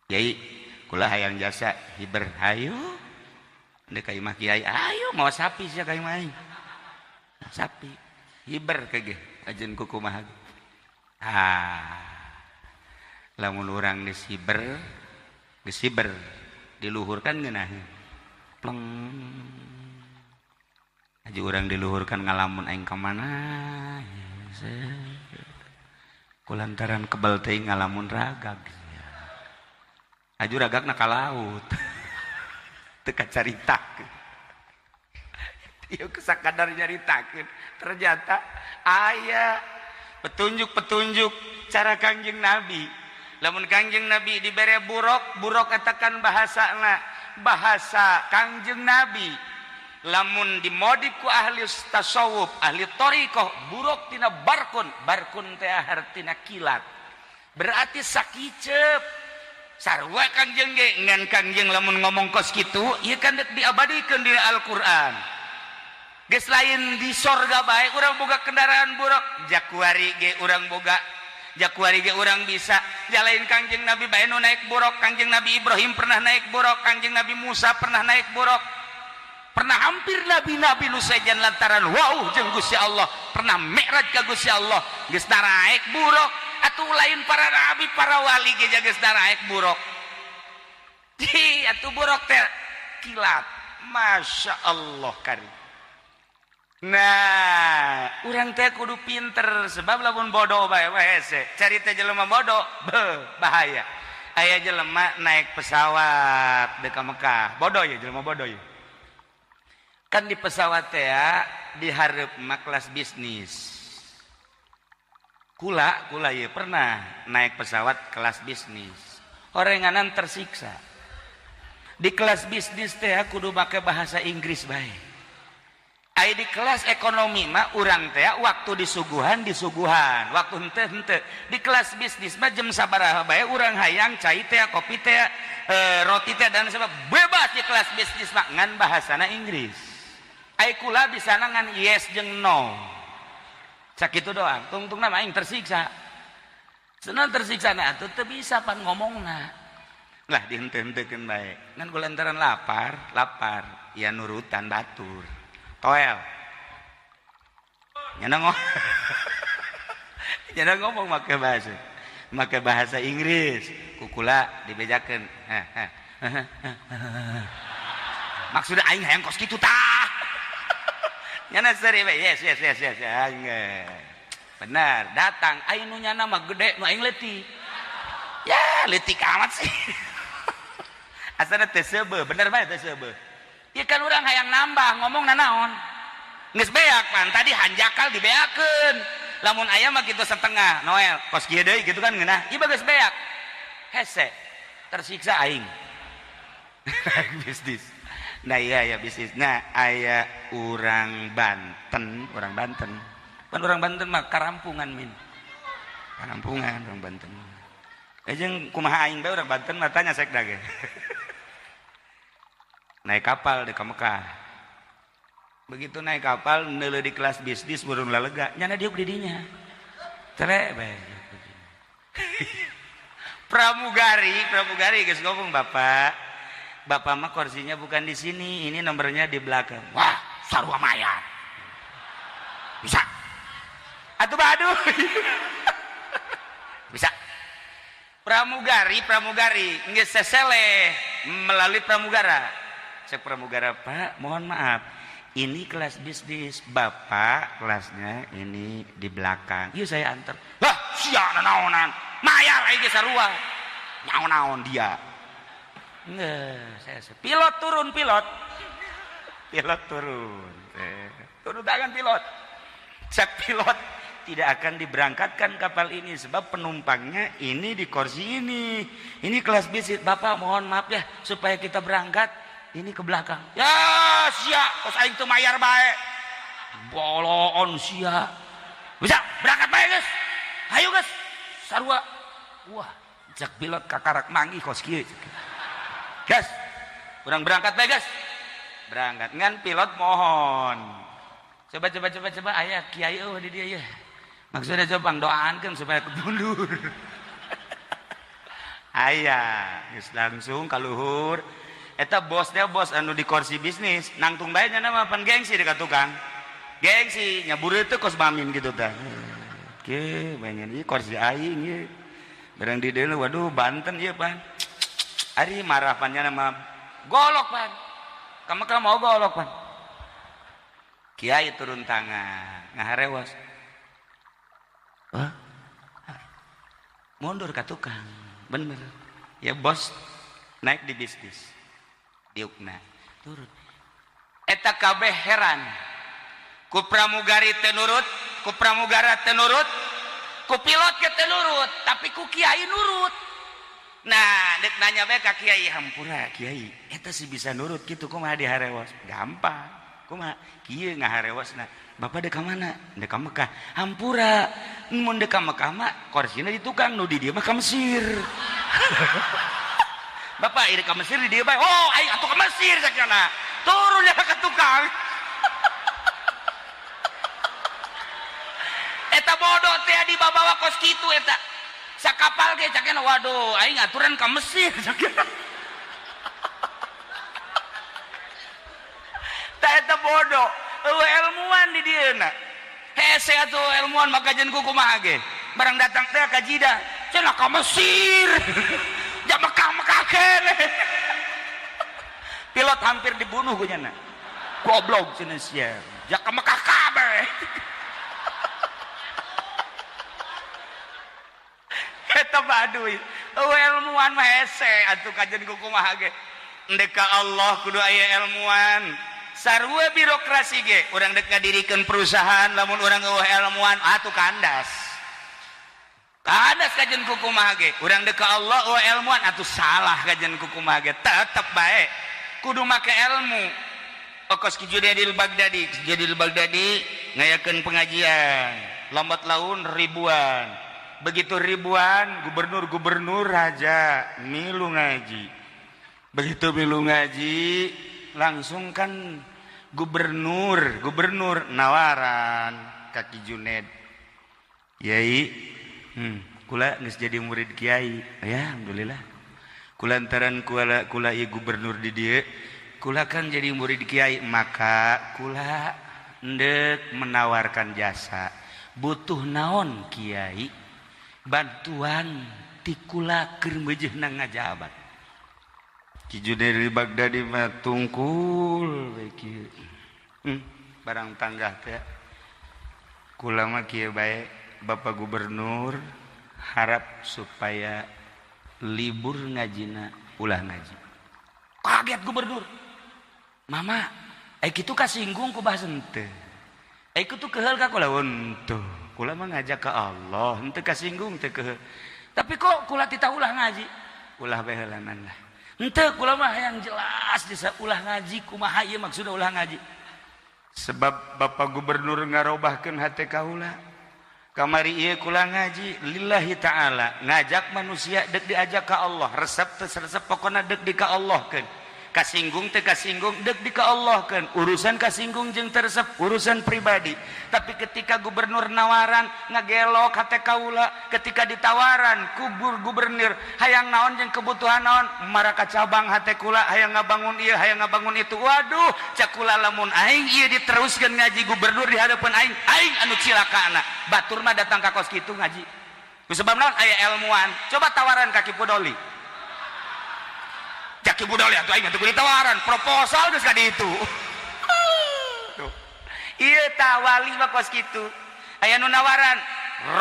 [SPEAKER 2] kiai kula hayang jasa hiber hayu endek ka imah kiai ayo mau sapi sia ka imah sapi hiber ke ge ajeun ku kumaha lamun urang geus hiber diluhurkan geunah pleng aja urang diluhurkan ngalamun aing ka mana kulantaran kebal teuing ngalamun ragag aju ragagna ka laut teu kacaritakeun ieu sakadar nyaritakeun ternyata aya petunjuk-petunjuk cara Kangjeng Nabi lamun Kangjeng Nabi dibere buruk katakan bahasana bahasa Kangjeng Nabi lamun dimodif ku ahli tasawuf ahli thariqah buruk tina barkun teh artina kilat berarti sakicep sarua Kangjeng ge ngan Kangjeng lamun ngomong kos kitu ieu kan diabadikeun di Al-Qur'an geus lain di sorga bae urang boga kendaraan buruk jakuari ge urang boga jakuari ge urang bisa jalain Kangjeng Nabi bae nu naik buruk Kangjeng Nabi Ibrahim pernah naik buruk Kangjeng Nabi Musa pernah naik buruk pernah hampir nabi-nabi nu sejan lantaran wow jeung Gusti Allah pernah mi'raj ka Gusti Allah geus naik buruk atuh lain para nabi para wali ge geus naik buruk di atuh buruk teh kilat masya Allah karim nah urang teh kudu pinter sebab lamun bodoh bae hese carita jelema bodoh bahaya aya jelema naik pesawat deuk ka Mekah bodoh ya jelema bodoh ya kan di pesawat teh di hareup mah kelas bisnis kula ya pernah naik pesawat kelas bisnis orenganan tersiksa di kelas bisnis teh kudu make bahasa Inggris bae ai di kelas ekonomi mah urang teh waktu disuguhan waktu henteu di kelas bisnis mah jam sabaraha bae urang hayang cai teh kopi teh roti teh dan sebab bebas di kelas bisnis mah ngan bahasana Inggris ai kula bisa ngan yes jeung no sakitu doang tungtungna mah aing tersiksa senang tersiksa na atuh teu bisa pan ngomongna lah dihenteu-henteukeun bae ngan kulantaran lapar ya nurutan batur toel nyana ngomong make bahasa Inggris kukula dibejakeun maksudnya aing hayang kos kitu tah nyana seri we yes benar datang aing nu nyana mah gede nu aing leutik ya leutik amat sih asana teu seubeuh bener bae teu seubeuh ieu kan urang hayang nambah ngomong naon geus beak pan tadi hanjakal dibeakeun lamun aya mah kitu setengah Noel kos kieu deui gitu kan ngeunah ieu geus beak hese tersiksa aing bisnis. Nah iya ya bisnis. Nah aya orang Banten pan orang Banten mah karampungan min, karampungan orang Banten. Jeung kumaha aing bae orang Banten mah tanya sekda ge. Naik kapal di Mekah. Begitu naik kapal neuleuh di kelas bisnis burung lalega nyana diuk di dinya. Tere bae. Pramugari geus ngomong Bapak mah kursinya bukan di sini, ini nomornya di belakang. Wah, sarua mayat. Bisa. Atuh baduy. Bisa. Pramugari geus sesele melalui pramugara. Cek pramugara, Pak, mohon maaf. Ini kelas bisnis, Bapak kelasnya ini di belakang. Yuk saya antar. Wah, siana naonan. Mayar aja sarua. Naon-naon dia. Enggak, saya pilot turun. Turun tangan pilot. Cek pilot tidak akan diberangkatkan kapal ini sebab penumpangnya ini di kursi ini. Ini kelas bisnis, Bapak mohon maaf ya supaya kita berangkat ini ke belakang. Ya sia, kos aing teu mayar bae. Boloon sia. Bisa berangkat bae geus. Hayu geus. Sarua. Wah, cek pilot kakarak manggih kos kieu. Gas, kurang berangkat bae gas. Berangkat ngan pilot mohon. Coba ayah kiai di dia ya. Maksudnya coba doaankeun supaya kemundur. Ayah, geus langsung ka luhur. Eta bos anu di kursi bisnis, nangtung bae nya mah pan gengsi dekat tukang. Gengsi nyabure teh kos bamin gitu tah. Oke, banyak ieu kursi aing ieu. Barang di deuleu waduh Banten ieu pan. Ari marah pannya nama golok pan, kamu mau golok pan. Kiai turun tangan, ngaharewas. Wah, mundur ke tukang, bener. Ya bos naik di bisnis, diukna turun. Eta kabeh heran, ku pramugari tenurut, ku pramugara tenurut, ku pilot ke tenurut, tapi ku kiai nurut. Nah, dek nanya bae ka kiai, hampura kiai, eta sih bisa nurut gitu kumaha diharewas? Gampang. Kumaha? Kieu ngaharewasna. Bapak dek ka mana? Dek ka Mekah. Hampura, mun dek ka Mekah mah korsina di tukang nu di dieu mah ka Mesir. Bapak iri ka Mesir di dieu bae. Oh, aing atuh ka Mesir sakjana. Turun ya ka tukang. Eta bodoh teh dibawa kos kitu eta. Sakapal ge cakena waduh aing aturan ka Mesir cakena. Ta eta bodoh, eueuh ilmuwan di dieuna. Hese atuh ilmuwan maka jen ku kumaha ge. Barang datang teh ka Jeddah, cenah ka Mesir. Ja Mekah keneh. Pilot hampir dibunuh ku nya. Goblok cenah sia. Ja ka Mekah kabeh. Eta baduy, ilmuwan mah hese atuh kajen ku kumaha ge. Endek ka Allah kudu aya ilmuwan. Sarua birokrasi ge, urang dek ngadirikeun perusahaan lamun urang eueuh ilmuwan atuh kandas. Kandas kajen ku kumaha ge. Urang dek ka Allah eueuh ilmuwan atuh salah kajen ku kumaha ge. Tetep bae kudu make ilmu. Okos Ki Junaidil Baghdadi ngayakeun pengajian. Lambat laun ribuan. Begitu ribuan gubernur raja milu ngaji. Begitu milu ngaji langsung kan gubernur nawaran Kaki Junaid. Yai, kula geus jadi murid kiai. Ya alhamdulillah. Kulantaran kula ieu gubernur di dieu, kula kan jadi murid kiai, maka kula ndek menawarkan jasa. Butuh naon kiai? Bantuan tikula keur meujeuhna ngajabat. Ki Junaidil Baghdadi mah tungkul we kieu. Barang tanggah teh. Kula mah kieu bae, Bapak Gubernur harap supaya libur ngajina ulah ngaji. Kaget gubernur. Mama, ai kitu kasinggung ku bahasan teu. Ai kitu keheul ka kula henteu. Kula mah ngajak ke Allah, henteu kasinggung teu keheul. Tapi kok kula tita ulah ngaji? Ulah bae heulanan lah. Henteu kula mah yang jelas desa ulah ngaji kumaha ieu maksudna ulah ngaji. Sebab Bapak Gubernur ngarobahkeun hate kaula. Kamari ieu kula ngaji lillahi taala, ngajak manusia deuk diajak ka Allah, resep teh resep pokona deuk di ka Allahkeun. Kasinggung teh kasinggung deuk di ka Allahkeun. Urusan kasinggung jeung teresep urusan pribadi. Tapi ketika gubernur nawaran ngagelok hate kaula, ketika ditawaran ku gubernur hayang naon jeung kebutuhan naon, maraka cabang hate kula hayang ngabangun ieu hayang ngabangun itu. Waduh, cak kula lamun aing ieu diteruskeun ngaji gubernur di hadapan aing anu cilakaana. Batur mah datang ka kos kitu ngaji. Kusebab naon aya ilmuwan. Coba tawaran kaki Pudoli. Caki budal ya tuh aing atuh ditawaran proposal geus ka ditu. Tuh. Ieu tah wali mah kos kitu. Aya nu nawaran,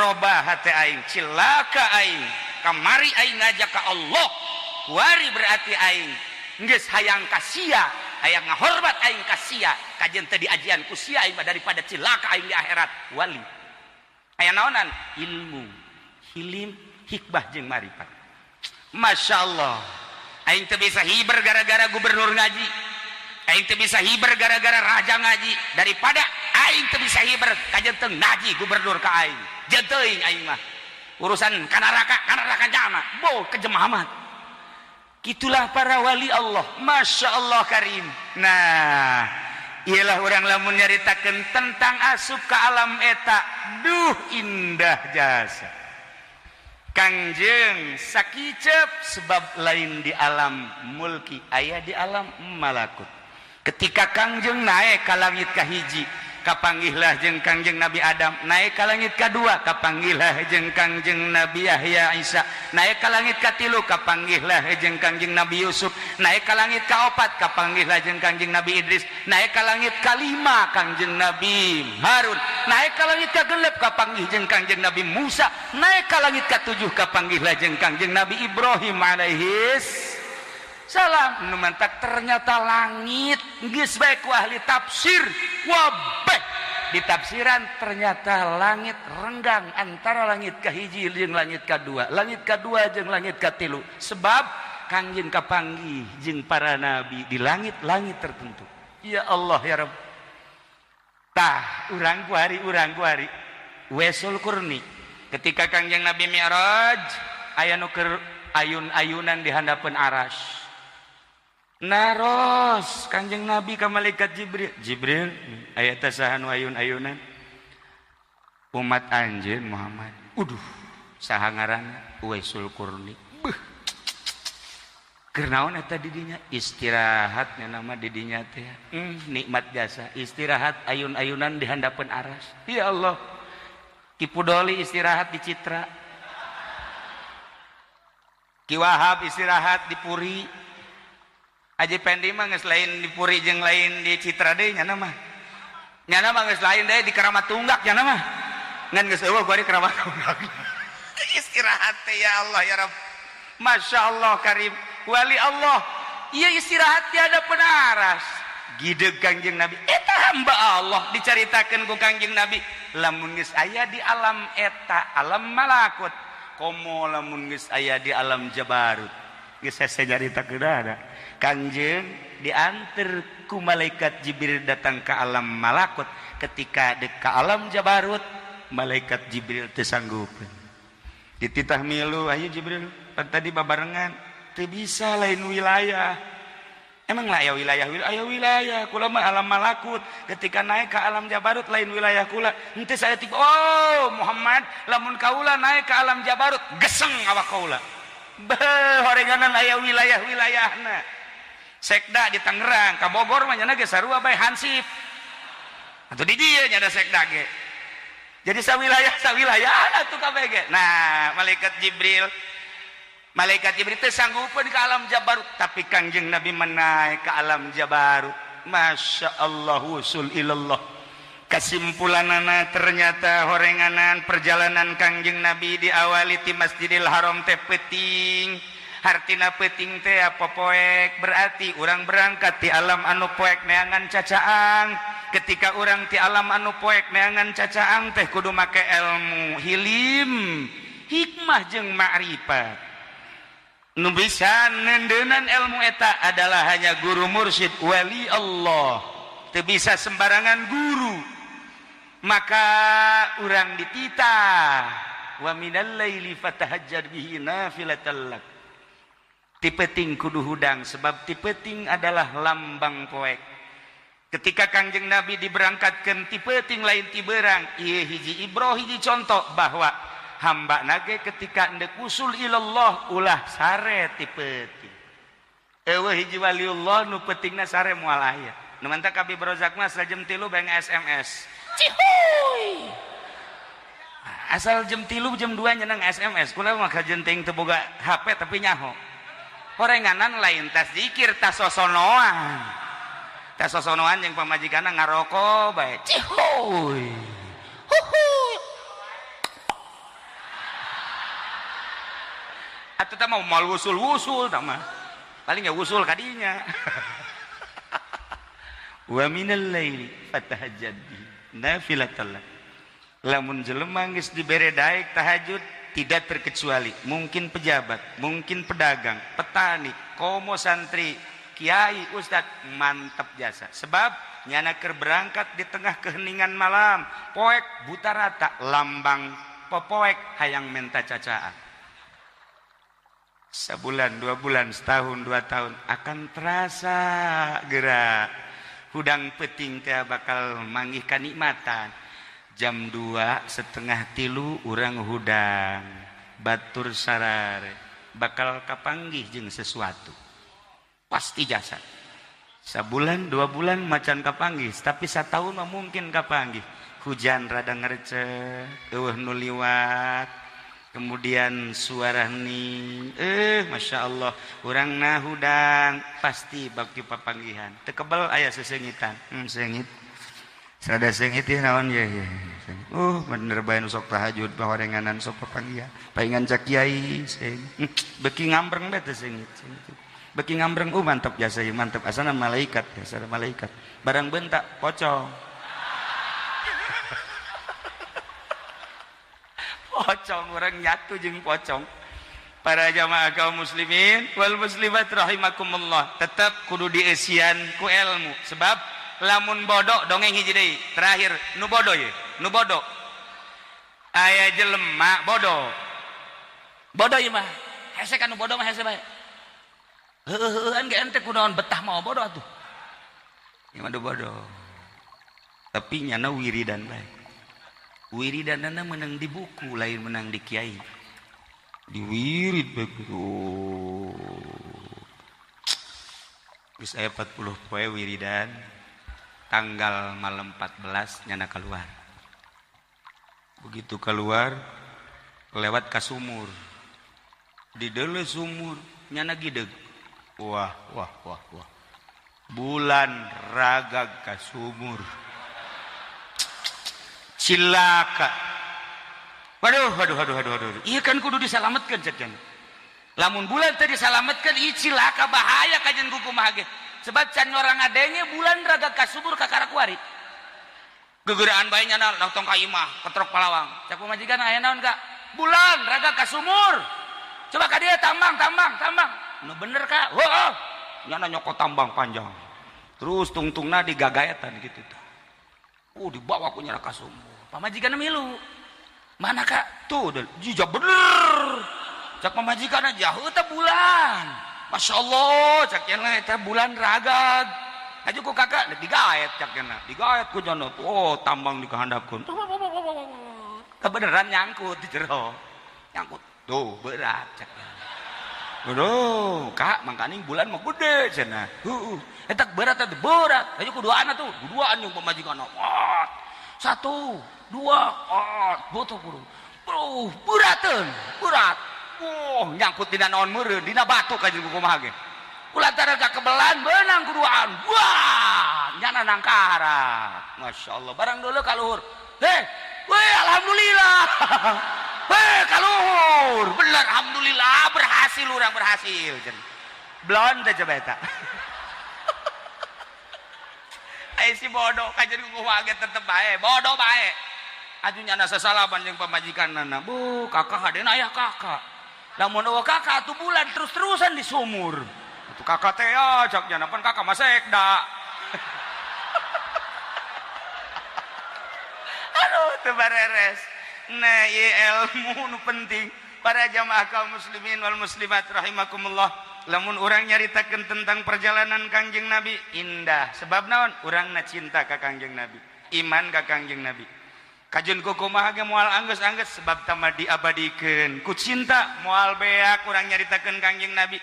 [SPEAKER 2] robah hate aing, cilaka aing. Kamari aing ngajak ka Allah. Kuari berarti aing geus hayang ka sia, hayang ngahormat aing ka sia. Kajen teh diajian ku sia aing daripada cilaka aing di akhirat. Wali. Aya naonan? Ilmu, hilim, hikmah jeung marifat. Masyaallah. Aing teu bisa hiber gara-gara gubernur ngaji. Aing teu bisa hiber gara-gara raja ngaji. Daripada aing teu bisa hiber kajen teu ngaji gubernur ka aing. Jeung teuing aing mah. Urusan kanaraka jama, bo kejemah amat. Kitulah para wali Allah. Masya Allah karim. Nah, ialah orang lamun nyaritakeun tentang asup ka alam eta. Duh indah jasa. Kangjeng sakicep sebab lain di alam mulki aya di alam malakut. Ketika Kangjeng naik ka langit kahiji kapanggihlah jeung Kangjeng Nabi Adam, naik ka langit kadua kapanggihlah jeung Kangjeng Nabi Yahya Isa, naik ka langit katilu kapanggihlah jeung Kangjeng Nabi Yusuf, naik ka langit kaopat kapanggihlah jeung Kangjeng Nabi Idris, naik ka langit kalima Kangjeng Nabi Harun, naik ka langit kagenep kapanggih jeung Kangjeng Nabi Musa, naik ka langit katujuh kapanggihlah jeung Kangjeng Nabi Ibrahim alaihis salam. Nu mantak ternyata langit geus bae ku ahli tafsir wabeh di tafsiran ternyata langit renggang antara langit kahiji jeung langit kadua, langit kadua jeung langit katilu, sebab Kangjeng kapanggih jeung para nabi di langit-langit tertentu. Ya Allah ya Rabb. Tah urang ku hari Wesul Kurni ketika Kangjeng Nabi Mi'raj aya nu keur ayun-ayunan di handapeun Arasy. Naros Kanjeng Nabi ka malaikat Jibril aya teh saha nu ayun-ayunan? Umat anjeun Muhammad. Saha ngaranna? Uwaisul Qurni. Keur naon eta di dinya? Istirahat nama di dinya teh. Nikmat jasa istirahat ayun-ayunan di handapeun Aras. Ya Allah. Ki Pudoli istirahat di Citra. Ki Wahab istirahat di Puri. Aji Pendi mah geus lain di Puri jeung lain di Citra deui nya mah. Nya mah geus lain deui di Keramat Tunggak nya mah. Ngan geus eueuh gua di Keramat Tunggak. Istirahat teh ya Allah ya Rabb. Masya Allah karim. Wali Allah. Ieu istirahat di hadapeun Aras. Gideg Kangjeng Nabi. Eta hamba Allah dicaritakeun ku Kangjeng Nabi. Lamun geus aya di alam eta, alam malakut. Komo lamun geus aya di alam Jabarut. Geus saya nyaritakeun ada. Kanjeng diantar ku malaikat Jibril datang ke alam malakut. Ketika dek ke alam Jabarut, malaikat Jibril teu sanggupeun. Dititah milu, ayo Jibril, pan tadi babarengan, teu bisa lain wilayah. Emang lah aya wilayah, kula mah alam malakut. Ketika naik ke alam Jabarut lain wilayah kula. Henteu saya tiba, oh Muhammad, lamun kaula naik ke alam Jabarut, geseng awak kaula. Beuh horenganan aya wilayah-wilayahna. Sekda di Tangerang, ka Bogor mah nya ge sarua bae Hansip. Atuh di dieu nya ada sekda ge. Jadi sawilayah atuh kabeh ge. Nah, malaikat Jibril teh sanggupeun ka alam Jabarut, tapi Kangjeng Nabi menaik ke alam Jabarut. Masya Allah usul ilallah. Kesimpulanana ternyata horenganan perjalanan Kangjeng Nabi diawali ti Masjidil Haram teh peuting. Hartina peuting teh apa poek, berarti urang berangkat ti alam anu poek neangan cacaang. Ketika urang ti alam anu poek neangan cacaang teh kudu make ilmu hilim, hikmah jeung ma'rifat. Nu bisa nendenan ilmu eta adalah hanya guru mursyid wali Allah. Teu bisa sembarangan guru. Maka urang dititah wa minal laili fatahajjad bihi nafilatan lak. Ti peuting kudu hudang sebab ti peuting adalah lambang poek. Ketika Kangjeng Nabi diberangkatkeun ti peuting lain ti beurang, ieu hiji ibroh hiji contoh bahwa hamba nage ketika endek usul ilallah ulah sare ti peuting. Eueuh hiji waliullah nu peutingna sare moal aya. Nu mantap Habib Rozak mah jam 3 beng SMS. Cihuy. Asal jam 3 jam 2 nyeneng SMS. Kula mah kajenting teu boga HP tapi nyaho. Horenganan lain tas zikir tas sosonoan. Tas sosonoan jeung pamajikanna ngaroko bae. Cihuy. Huhuy. Atuh teh mah moal wusul-wusul tah mah. Paling ya wusul kadinya. Wa minal laili fatahajjad bihi nafilatan lak. Lamun jelema geus dibere daek tahajud tidak terkecuali mungkin pejabat, mungkin pedagang, petani, komo santri, kiai, ustad mantap jasa. Sebab nyana keur berangkat di tengah keheningan malam, poek buta rata, lambang popoek hayang menta cacaan. Sebulan, 2 bulan, setahun, 2 tahun akan terasa gerak. Hudang peuting teh bakal manggih kanikmatan. Jam 2:30 urang hudang batur sarare bakal kapanggih jeung sesuatu. Pasti jasa. Sabulan, 2 bulan macan kapanggih, tapi satahun mah mungkin kapanggih. Hujan rada ngareceh, eueuh nu liwat. Kemudian suara hening, masya Allah, urang nah hudang pasti bakti papanggihan. Tekebel ayah sesengitan, sengit, serada sengit ya naon ya. Bener bae nu sok tahajud bahorenganan sok papanggihan, paingan cak kiai, beki ngambreng bae teh sengit. Beki ngambreng, mantap jasa ya, mantap asana malaikat, asana malaikat. Barang bentak pocong. Pocong orang nyatu jeung pocong. Para jamaah kaum muslimin wal muslimat rahimakumullah, tetap kudu dieusian ku ilmu. Sebab lamun bodoh dongeng hiji deui. Terakhir nu bodoh ye, nu bodoh. Aya jelema bodoh. Bodoh ieu mah. Hese kan nu bodoh mah hese bae. Heueuhan ge ente kunaon betah mau bodoh atuh. Ieu mah bodoh. Tapi nyana wiridan bae. Wiridanana menang di buku lain menang di kiai. Di wirid begitu. Geus aya 40 poe wiridan. Tanggal malam 14 nyana keluar. Begitu keluar lewat ka sumur. Di deuleu sumur nyana gideg. Wah. Bulan ragag ka sumur. Cilaka. Waduh. Iya kan kudu disalametkeun ceuk. Lamun bulan teh disalametkeun ieu cilaka bahaya kajen kuku mah ge. Sebab can orang ngadenge bulan raga ka subur ka karakuari. Gegeuraan bae nyana tong ka imah ketrok palawang. Cak pamajikan aya naon Kak? Bulan raga ka sumur. Coba ka dieu tambang. Nu bener Kak? Heuh. Nyana nyokot tambang panjang. Terus tungtungna digagaetan gitu tah. Dibawa ku nyana ka sumur. Pamajikan milu. Mana Kak? Tuh, jijak bener. Cak pamajikan jauh eta bulan. Masya Allah, cak yana eta bulan ragag. Aju ku kakak digaet cak yana. Digaet ku jana. Tambang dikahandapkeun. Kebeneran nyangkut di jero. Nyangkut. Tuh, berat cak yana. Aduh, Kak, mangkaning bulan mah gede cenah. Eta berat. Aju ku duaan tuh. Duaan yang pamajikan. 1, 2, boto buru. Berat. Nyangkut dina naon meureun, dina batu ka jeung kumaha ge. Kulantaran kakebelan beunang kuduaan. Wah, nyana nangkara. Masyaallah, barang deuleu kaluhur. Alhamdulillah. Kaluhur. Bener alhamdulillah berhasil urang berhasil. Blon teh coba eta. Si bodoh kajen kumaha ge tetep bae, bodoh bae. ajunya nasa salaban jeung pamajikanna. Bu, kakak haden aya kakak. Lamun eueuh kakak atuh bulan terus-terusan di sumur. Atuh kakak teh cak nya pan kakak mah sekda. Aduh teu bareres. Nah, ieu ilmu nu penting. Para jamaah kaum muslimin wal muslimat rahimakumullah. Lamun urang nyaritakeun tentang perjalanan Kangjeng Nabi indah. Sebab naon? Urangna cinta ka Kangjeng Nabi. Iman ka Kangjeng Nabi. Kajeun kumaha ge moal anggeus-anggeus sebab tama diabadikeun ku cinta moal beak urang nyaritakeun Kangjeng Nabi.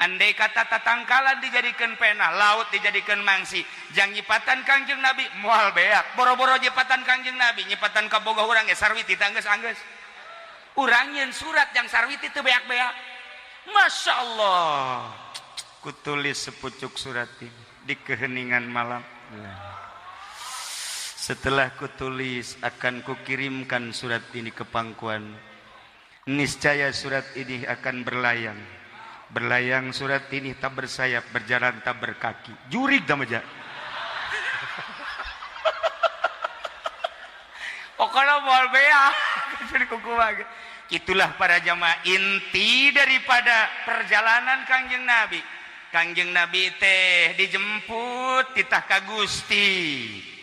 [SPEAKER 2] Andai kata tatangkalan dijadikeun pena, laut dijadikeun mangsi, jang nyipatan Kangjeng Nabi moal beak. Boro-boro nyipatan Kangjeng Nabi, nyipatan ka bogoh urang ge sarwiti teh anggeus-anggeus. Urang nyeun surat yang sarwiti teu beak-beak. Masya Allah, kutulis sepucuk surat ini di keheningan malam. Setelah kutulis akan kukirimkan surat ini ke pangkuan. Niscaya surat ini akan berlayang. Berlayang surat ini tak bersayap, berjalan tak berkaki. Jurig damaja. Pokoknya moal beak. Itulah para jamaah inti daripada perjalanan Kangjeng Nabi. Kangjeng Nabi teh dijemput titah ka Gusti.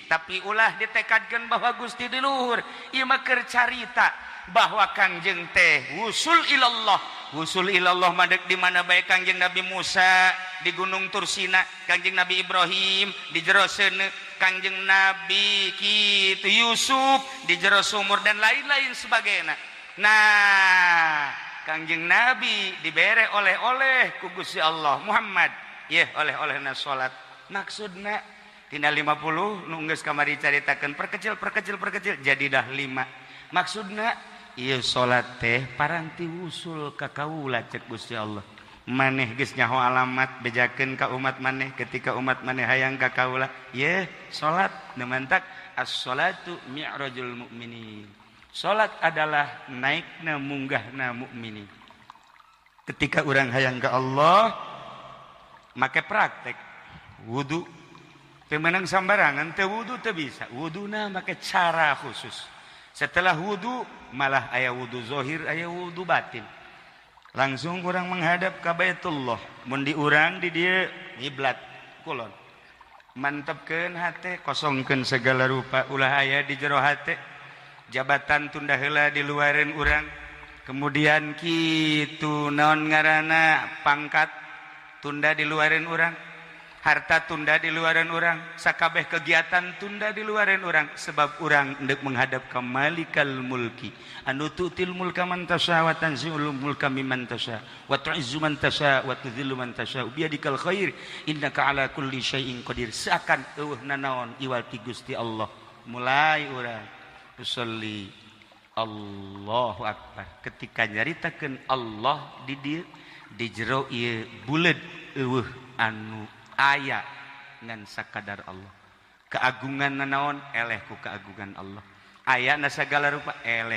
[SPEAKER 2] Tapi ulah ditekadkeun bahwa Gusti di luhur. Ieu mah keur carita bahwa Kangjeng teh wusul ilallah. Wusul ilallah madeg di mana bae Kangjeng Nabi Musa di Gunung Tursina, Kangjeng Nabi Ibrahim di jero seuneu, Kangjeng Nabi kitu Yusuf di jero sumur dan lain-lain sebagainya. Nah, Kangjeng Nabi dibere oleh-oleh ku Gusti Allah Muhammad. Yeh, oleh-olehna salat. Maksudna tina 50 nu geus kamari caritakeun perkecil jadi dah 5. Maksudna ieu salat teh paranti wusul ka kaula cek Gusti Allah. Maneh geus nyaho alamat bejakeun ka umat maneh ketika umat maneh hayang ka kaula. Yeh, salat nemantak as-salatu mi'rajul mu'minin. Salat adalah naikna munggahna mukminin. Ketika orang hayang ke Allah, make praktek wudu. Teu meunang sambarangan, teu wudu teu bisa. Wuduna make cara khusus. Setelah wudu malah aya wudu zahir, aya wudu batin. Langsung orang menghadap ka Baitullah. Mun di urang di dieu ngiblat kulon. Mantepkeun hate, kosongkeun segala rupa ulah aya di jero hate. Jabatan tunda heula di luareun urang, kemudian kitu naon ngaranna pangkat tunda di luareun urang, harta tunda di luareun urang, sakabeh kegiatan tunda di luareun urang sebab urang hendak menghadap ka Malikal Mulki anu tu'til mulka man tasya wa tanzi'ul mulka mimman tasya wa tu'izzu man tasya wa tudhillu man tasya biyadikal khair innaka ala kulli syai'in qadir. Seakan eueuhna naon iwal ti Gusti Allah. Mulai urang usolli Allahu Akbar. Ketika nyaritakeun Allah di dieu di jero ieu buleud eueuh anu aya ngan sakadar Allah. Keagungan naon eleh ku keagungan Allah. Aya na sagala rupa eleh